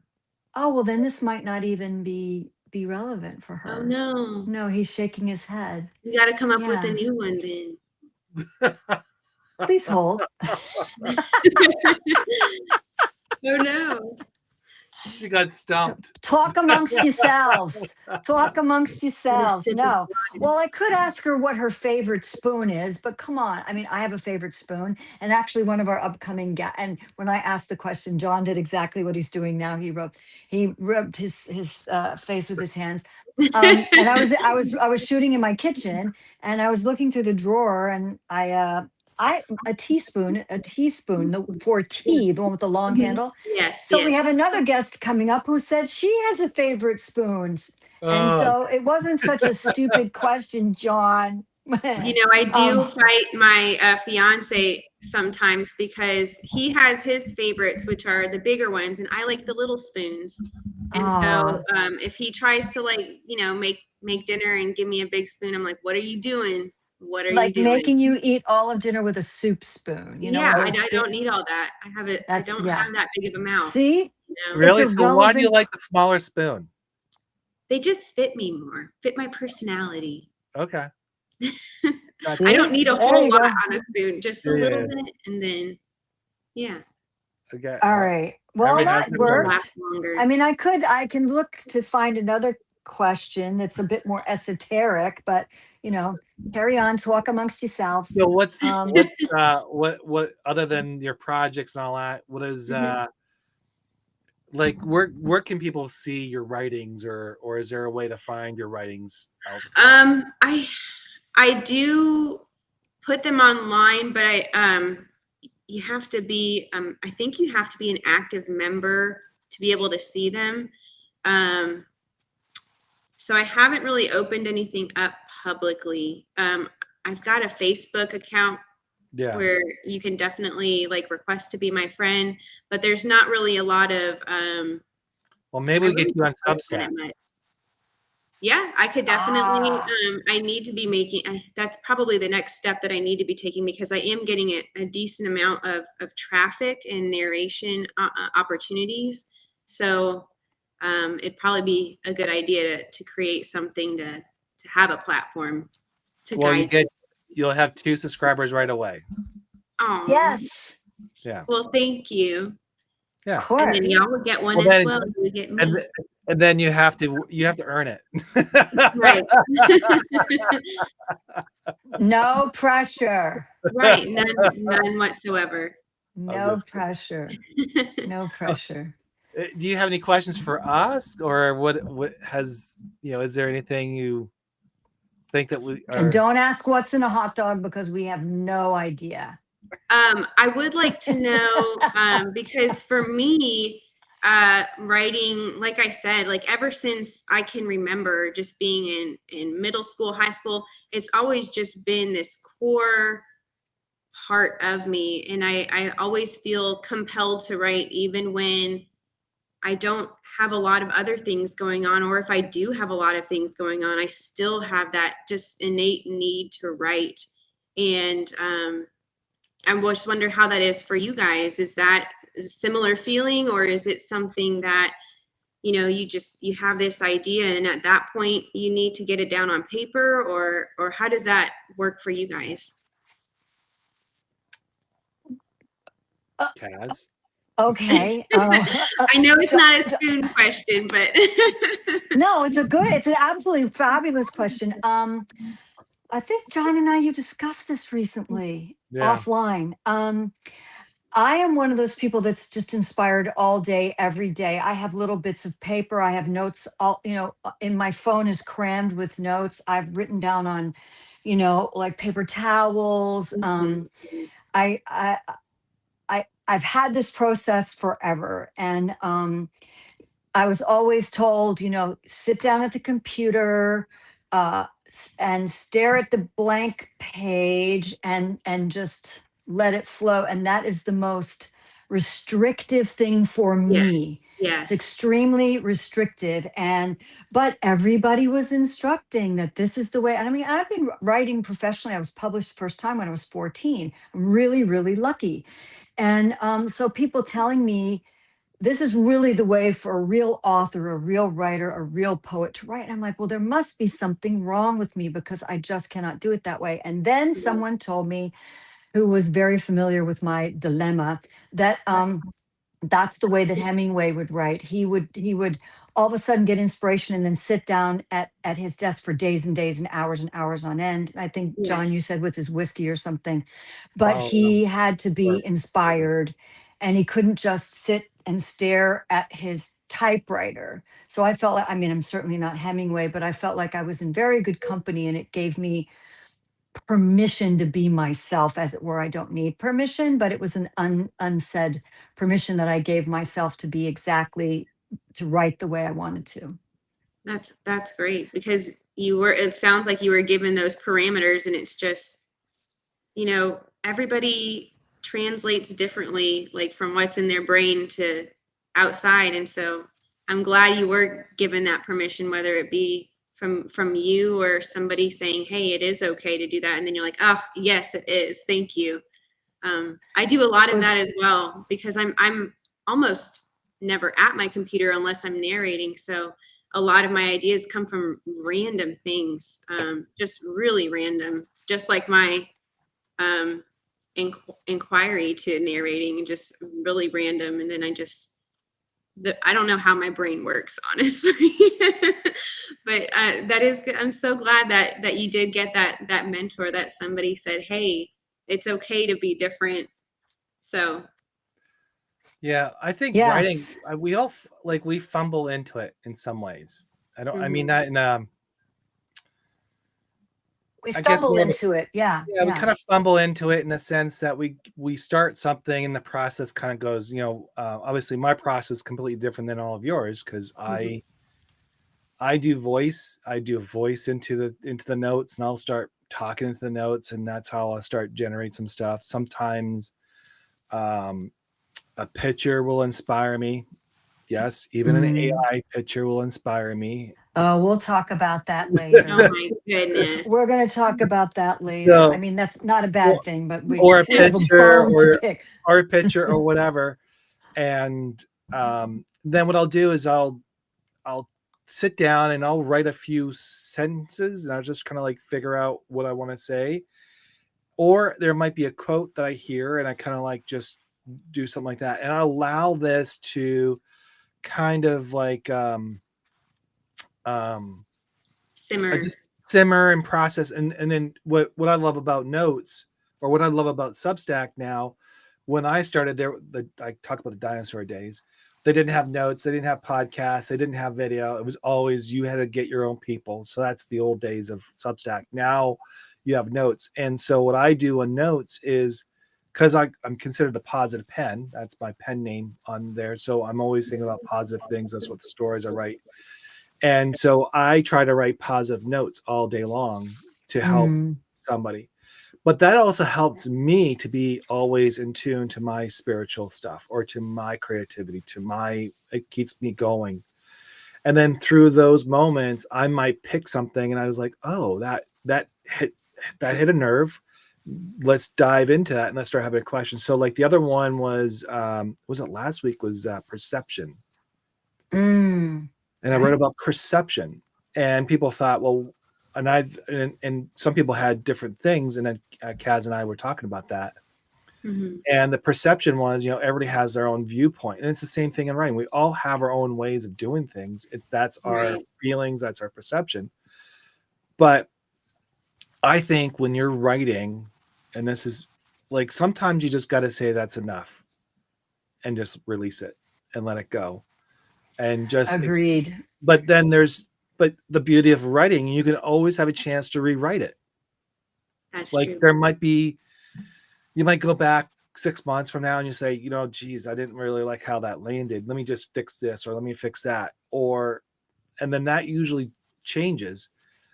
Oh, well, then this might not even be be relevant for Oh her. no. No, he's shaking his head. You got to come up with a Yeah. new one then. Please hold. Oh no. She got stumped. Talk amongst yourselves. Talk amongst Get a yourselves. sip of No. wine. Well, I could ask her what her favorite spoon is, but come on. I mean, I have a favorite spoon. And actually, one of our upcoming and when I asked the question, John did exactly what he's doing now. He rubbed his face with his hands. And I was shooting in my kitchen, and I was looking through the drawer, and a teaspoon, for tea, the one with the long Mhm. handle. Yes, So we have yes. another guest coming up who said she has a favorite spoon. And Oh, so it wasn't such a stupid question, John. You know, I um, do fight my fiance sometimes because he has his favorites, which are the bigger ones, and I like the little spoons. And so, ah, if he tries to, like, make dinner and give me a big spoon, I'm like, "What are you doing? What are you like doing?" making you eat all of dinner with a soup spoon, one Yeah, of I, those I big, don't need all that. I that's, don't yeah. have that big of a mouth. See, You know, it's really? a So why do you relevant, like the smaller spoon? they just fit me more, fit my personality. Okay. I Gotcha. don't see, need a there whole you lot go. on a spoon, just a Yeah, little yeah, bit, and then yeah, okay. All right. Well, my that Every spoon will every last worked. longer. I mean, I can look to find another question that's a bit more esoteric, but carry on, talk amongst yourselves. So what's Um, what's what other than your projects and all that? What is Mhm. like where can people see your writings, or is there a way to find your writings out? I do put them online, but you have to be I think you have to be an active member to be able to see them. Um, so I haven't really opened anything up publicly. I've got a Facebook account Yeah. where you can definitely like request to be my friend, but there's not really a lot of Well, maybe I we get really you on don't post on Substack. it much. Yeah, I could definitely. ah, I need to be making. That's probably the next step that I need to be taking because I am getting a decent amount of traffic and narration opportunities. So it'd probably be a good idea to create something to have a platform to Well, guide. you'll have 2 subscribers right away. Oh, yes, Yeah. well, thank you. of Yeah. And then course. y'all will get one Well as then well. You get and me. th- and then you have to earn it. Right. No pressure. Right. None whatsoever. I'm No just kidding. pressure. No pressure. Do you have any questions for us, or what has is there anything you think that we And are? don't ask what's in a hot dog because we have no idea. I would like to know because for me, writing, like I said, like ever since I can remember, just being in middle school, high school, it's always just been this core part of me, and I always feel compelled to write, even when I don't have a lot of other things going on, or if I do have a lot of things going on, I still have that just innate need to write. And I just wonder how that is for you guys. Is that a similar feeling, or is it something that you have this idea, and at that point you need to get it down on paper, or how does that work for you guys? Uh, Kaz? okay. I know it's Jo- not a Jo- spoon question, but no, it's an absolutely fabulous question. I think John and you discussed this recently Yeah. offline. I am one of those people that's just inspired all day, every day. I have little bits of paper. I have notes in my phone is crammed with notes. I've written down on, like paper towels. Mhm. I've had this process forever. And I was always told, sit down at the computer and stare at the blank page and just let it flow. And that is the most restrictive thing for Yes, me. It's yes. extremely restrictive. But everybody was instructing that this is the way. And I mean, I've been writing professionally. I was published the first time when I was 14. I'm really, really lucky. And so people telling me this is really the way for a real author, a real writer, a real poet to write. And I'm like, well, there must be something wrong with me because I just cannot do it that way. And then Yeah. someone told me, who was very familiar with my dilemma, that that's the way that Hemingway would write. He would all of a sudden get inspiration and then sit down at his desk for days and days and hours on end. I think, John, you Yes. said with his whiskey or something, but Oh, no. he had to be inspired and he couldn't just sit and stare at his typewriter. So I felt like, I mean, I'm certainly not Hemingway, but I felt like I was in very good company and it gave me permission to be myself, as it were. I don't need permission, but it was an unsaid permission that I gave myself to be exactly, to write the way I wanted to. That's great, because it sounds like you were given those parameters, and it's just, everybody translates differently, like from what's in their brain to outside. And so I'm glad you were given that permission, whether it be from you or somebody saying, hey, it is okay to do that. And then you're like, oh, yes, it is. Thank you. I do a lot It of was, that as well, because I'm almost never at my computer unless I'm narrating. So a lot of my ideas come from random things, just really random, just like my um, inquiry to narrating, just really random. And then I don't know how my brain works, honestly. But that is good. I'm so glad that you did get that mentor, that somebody said, hey, it's okay to be different. So Yeah, I think writing, yes, we all like we fumble into it in some ways. I mean mhm. that in we I guess stumble more of a, into it. Yeah, yeah, we yeah. kind of fumble into it in the sense that we start something and the process kind of goes, obviously my process is completely different than all of yours because Mhm. I do voice into the notes and I'll start talking into the notes and that's how I'll start generate some stuff. Sometimes um, a picture will inspire me. Yes, even an Mm. AI picture will inspire me. Oh, we'll talk about that Oh later. my goodness. We're going to talk about that later. I So, mean, that's not a or, bad thing, but we or a we have a picture, bone to pick. or a picture, or whatever. And then what I'll do is I'll sit down and I'll write a few sentences, and I'll just kind of like figure out what I want to say. Or there might be a quote that I hear, and I kind of like just do something like that, and I allow this to kind of like um I Simmer. just simmer and process. And then what I love about notes, or what I love about Substack now, when I started there, I talk about the dinosaur days. They didn't have notes, they didn't have podcasts, they didn't have video. It was always you had to get your own people. So that's the old days of Substack. Now you have notes. And so what I do on notes is, because I'm considered a positive pen, that's my pen name on there. So I'm always thinking about positive things. That's what the stories I write. And so I try to write positive notes all day long to help Mm. somebody. But that also helps me to be always in tune to my spiritual stuff or to my creativity, it keeps me going. And then through those moments, I might pick something and I was like, oh, that hit a nerve. Let's dive into that and let's start having a question. So like the other one was it last week was perception. Mm. And I wrote Right. about perception. And people thought, well, and some people had different things. And then Kaz and I were talking about that. Mhm. And the perception was, everybody has their own viewpoint. And it's the same thing in writing. We all have our own ways of doing things. That's our Right. feelings, that's our perception. But I think when you're writing, and this is like sometimes you just got to say that's enough and just release it and let it go. And just Agreed. but then but the beauty of writing, you can always have a chance to rewrite it. That's Like true. you might go back 6 months from now and you say, geez, I didn't really like how that landed. Let me just fix this, or let me fix that. And then that usually changes.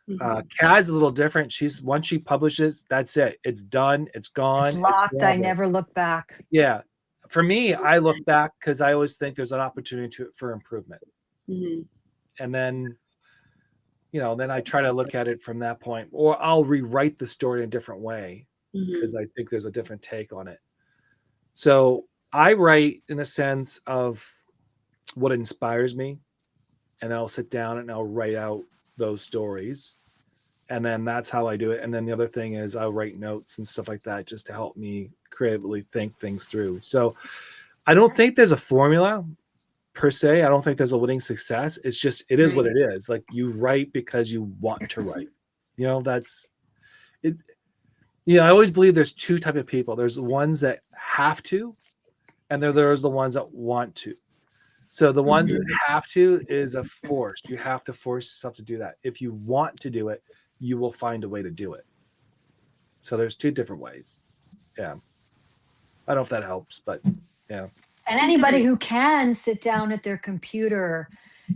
Mhm. Kaz is a little different. Once she publishes, that's it. It's done. It's It's gone. It's locked. I forever. never look back. Yeah. For me, I look back because I always think there's an opportunity for improvement. Mhm. And then then I try to look at it from that point, or I'll rewrite the story in a different way because Mhm. I think there's a different take on it. So I write in a sense of what inspires me, and then I'll sit down and I'll write out those stories. And then that's how I do it. And then the other thing is I'll write notes and stuff like that just to help me creatively think things through. So I don't think there's a formula per se. I don't think there's a winning success. It's just, it is what it is. Like, you write because you want to write. That's it. I always believe there's two type of people. There's the ones that have to, and there's the ones that want to. So the ones that have to is a force. You have to force yourself to do that. If you want to do it, you will find a way to do it. So there's two different ways. Yeah. I don't know if that helps, but yeah. And anybody who can sit down at their computer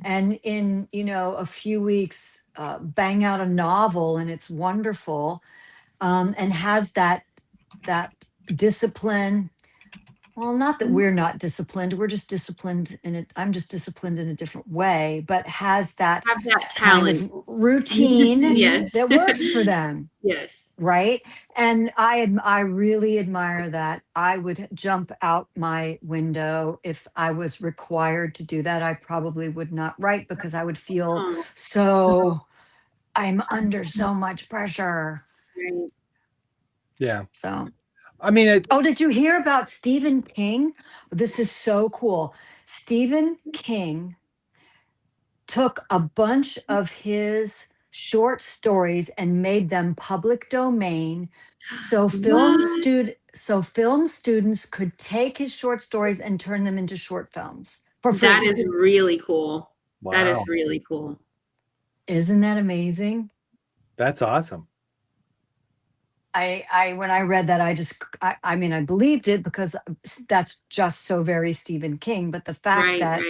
and in, a few weeks, bang out a novel, and it's wonderful, and has that discipline. Well, not that we're not disciplined. We're just disciplined in it. I'm just disciplined in a different way, but has that Have that kind talent. of routine Yes. that works for them. Yes. Right. And I really admire that. I would jump out my window if I was required to do that. I probably would not write because I would feel I'm under so much pressure. Right. Yeah. So, I mean, did you hear about Stephen King? This is so cool. Stephen King took a bunch of his short stories and made them public domain, so film students could take his short stories and turn them into short films for free. That is really cool. Wow. That is really cool. Isn't that amazing? That's awesome. I when I read that, I mean, I believed it because that's just so very Stephen King. But the fact that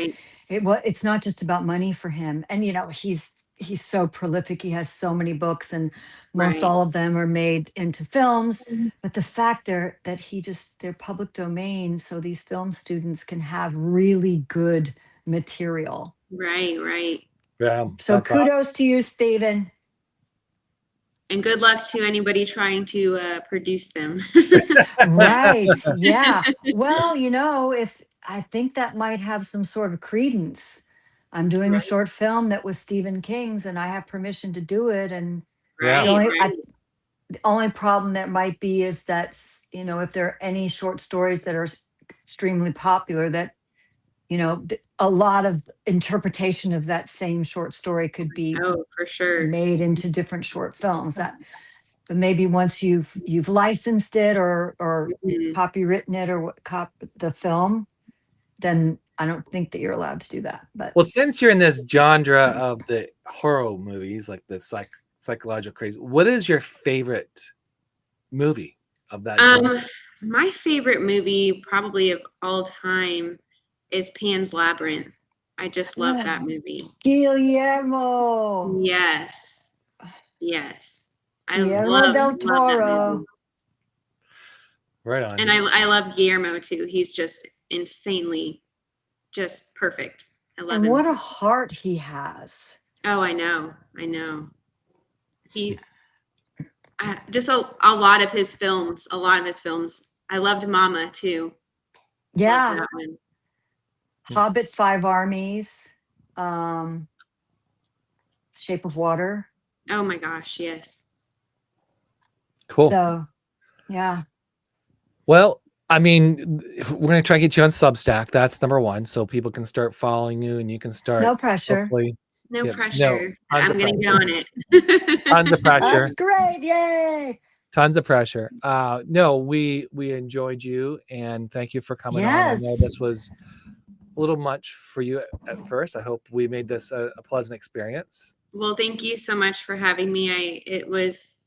it's not just about money for him, and he's so prolific. He has so many books, and most all of them are made into films. But the fact that they're public domain, so these film students can have really good material. Right. Yeah. So kudos to you, Stephen. And good luck to anybody trying to produce them. Right. Yeah. Well, if I think that might have some sort of credence. I'm doing a short film that was Stephen King's, and I have permission to do it. And the only problem that might be is that, if there are any short stories that are extremely popular, that, a lot of interpretation of that same short story could be for sure made into different short films. But maybe once you've licensed it or copywritten it or the film, then I don't think that you're allowed to do that. But well, since you're in this genre of the horror movies, like the psychological crazy, what is your favorite movie of that genre? My favorite movie probably of all time is Pan's Labyrinth. I just love that movie. Guillermo. Yes. Guillermo del Toro. Right on. And I love Guillermo too. He's just insanely just perfect. I love him. And what a heart he has. Oh, I know. He just a lot of his films. I loved Mama too. Yeah. Loved that one. Hobbit, Five Armies, Shape of Water. Oh my gosh, yes. Cool. So, yeah. Well, I mean, we're going to try to get you on Substack. That's number one. So people can start following you and you can start. No pressure. No pressure. I'm going to get on it. Tons of pressure. That's great. Yay. Tons of pressure. No, we enjoyed you and thank you for coming on. I know this was a little much for you at first. I hope we made this a pleasant experience. Well, thank you so much for having me. It was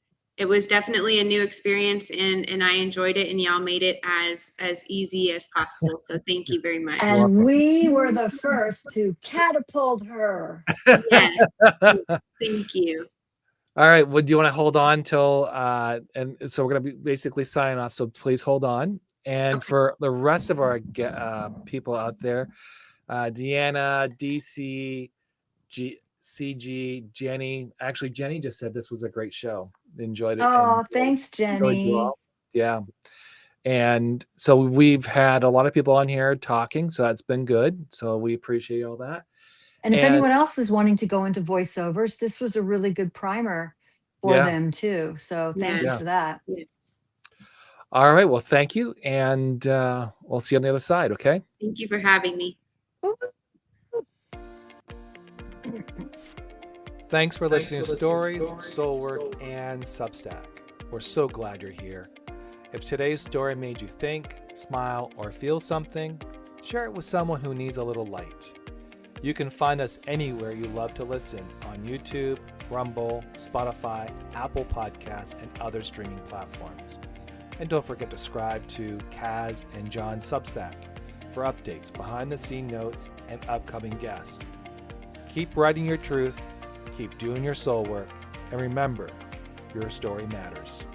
definitely a new experience and I enjoyed it and y'all made it as easy as possible. So thank you very much. And we were the first to catapult her. Yes. Thank you. All right. Well, do you want to hold on till and so we're going to be basically signing off. So please hold on. And for the rest of our people out there, Deanna, DC, CG, Jenny. Actually, Jenny just said this was a great show. Enjoyed it. Oh, thanks, Jenny. Yeah. And so we've had a lot of people on here talking, so that's been good. So we appreciate all that. And if And anyone else is wanting to go into voiceovers, this was a really good primer for yeah. them too. So thank you Yes. for that. Yes. All right. Well, thank you. And we'll see you on the other side. Okay. Thank you for having me. Thanks for listening to Stories, Soulwork, and Substack. We're so glad you're here. If today's story made you think, smile, or feel something, share it with someone who needs a little light. You can find us anywhere you love to listen on YouTube, Rumble, Spotify, Apple Podcasts, and other streaming platforms. And don't forget to subscribe to Kaz and John's Substack for updates, behind-the-scene notes, and upcoming guests. Keep writing your truth, keep doing your soul work, and remember, your story matters.